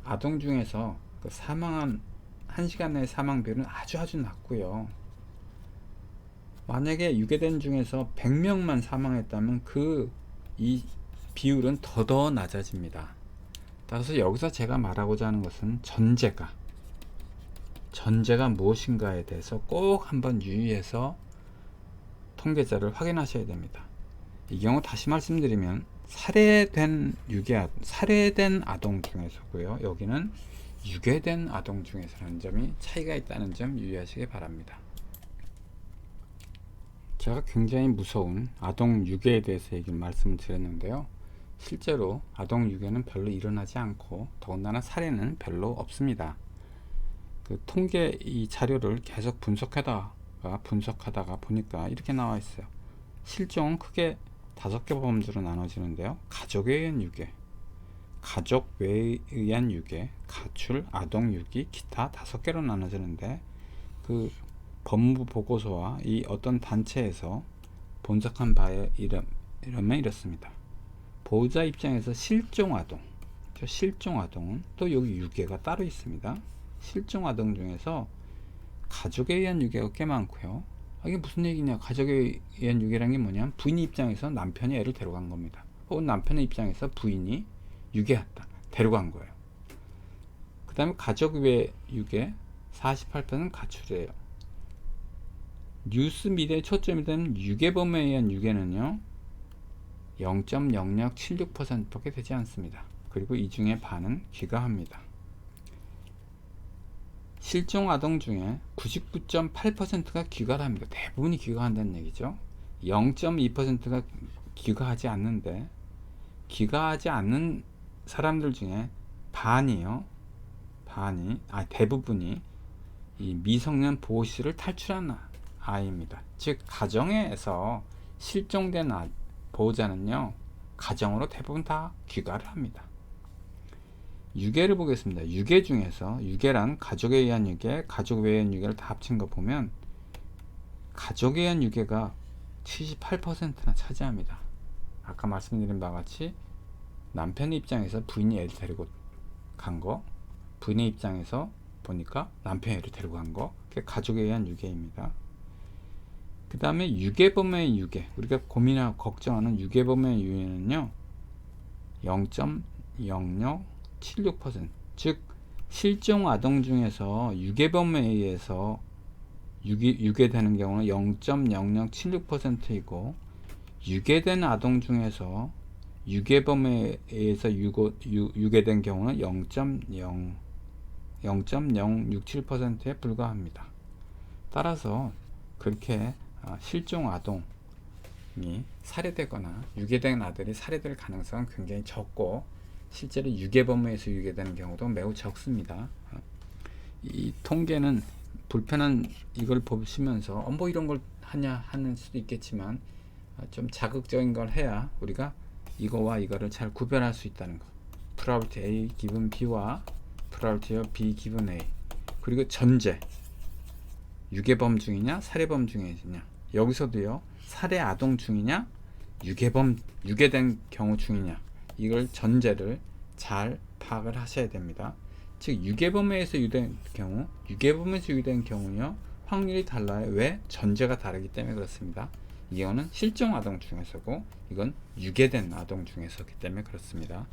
아동 중에서 그 사망한 1시간 내의 사망 비율은 아주 낮고요. 만약에 유괴된 중에서 100명만 사망했다면 이 비율은 더 낮아집니다. 따라서 여기서 제가 말하고자 하는 것은 전제가 무엇인가에 대해서 꼭 한번 유의해서 통계자를 확인하셔야 됩니다. 이 경우 다시 말씀드리면 살해된 아동 중에서고요. 여기는 유괴된 아동 중에서라는 점이 차이가 있다는 점 유의하시기 바랍니다. 제가 굉장히 무서운 아동 유괴에 대해서 말씀을 드렸는데요. 실제로 아동 유괴는 별로 일어나지 않고 더군다나 살해는 별로 없습니다. 그 통계 이 자료를 계속 분석하다 분석하다가 보니까 이렇게 나와 있어요. 실종은 크게 5개 범주로 나눠지는데요. 가족에 의한 유괴, 가족 외에 의한 유괴, 가출, 아동 유기, 기타 5개로 나눠지는데 그 법무부 보고서와 이 어떤 단체에서 분석한 바에 이러면 이렇습니다. 보호자 입장에서 실종 아동, 실종 아동은 또 여기 유괴가 따로 있습니다. 실종 아동 중에서 가족에 의한 유괴가 꽤 많고요. 이게 무슨 얘기냐? 가족에 의한 유괴라는 게 뭐냐면 부인 입장에서 남편이 애를 데려간 겁니다. 혹은 남편의 입장에서 부인이 유괴했다, 데려간 거예요. 그 다음에 가족 외 유괴 48%는 가출이에요. 뉴스 미디어에 초점이 된 유괴범에 의한 유괴는요 0.0076%밖에 되지 않습니다. 그리고 이 중에 반은 귀가합니다. 실종 아동 중에 99.8%가 귀가를 합니다. 대부분이 귀가한다는 얘기죠. 0.2%가 귀가하지 않는데, 귀가하지 않는 사람들 중에 대부분이 이 미성년 보호시를 탈출한 아이입니다. 즉 가정에서 실종된 보호자는요 가정으로 대부분 다 귀가를 합니다. 유괴를 보겠습니다. 유괴 중에서 유괴란 가족에 의한 유괴, 가족 외의 유괴를 다 합친 거 보면 가족에 의한 유괴가 78%나 차지합니다. 아까 말씀드린 바와 같이 남편의 입장에서 부인이 애를 데리고 간 거, 부인의 입장에서 보니까 남편이 애를 데리고 간 거, 그게 가족에 의한 유괴입니다. 그 다음에 유괴범의 유괴, 우리가 고민하고 걱정하는 유괴범의 유괴는요 0.0076%, 즉 실종 아동 중에서 유괴범에 의해서 유괴되는 경우는 0.0076%이고 유괴된 아동 중에서 유괴범에 의해서 유괴된 경우는 0.067%에 불과합니다. 따라서 그렇게 실종 아동이 살해되거나 유괴된 아들이 살해될 가능성은 굉장히 적고 실제로 유괴범에 의해서 유괴되는 경우도 매우 적습니다. 이 통계는 불편한 이걸 보시면서 뭐 이런 걸 하냐 하는 수도 있겠지만 좀 자극적인 걸 해야 우리가 이거와 이거를 잘 구별할 수 있다는 것. probability A given B와 probability B given A, 그리고 전제 유괴범 중이냐 살해범 중이냐, 여기서도요 살해 아동 중이냐 유괴된 경우 중이냐, 이걸 전제를 잘 파악을 하셔야 됩니다. 즉 유괴범에 의해서 유괴된 경우, 유괴범에서 유괴된 경우요 확률이 달라요. 왜? 전제가 다르기 때문에 그렇습니다. 이 경우는 실종 아동 중에서고 이건 유괴된 아동 중에서기 때문에 그렇습니다.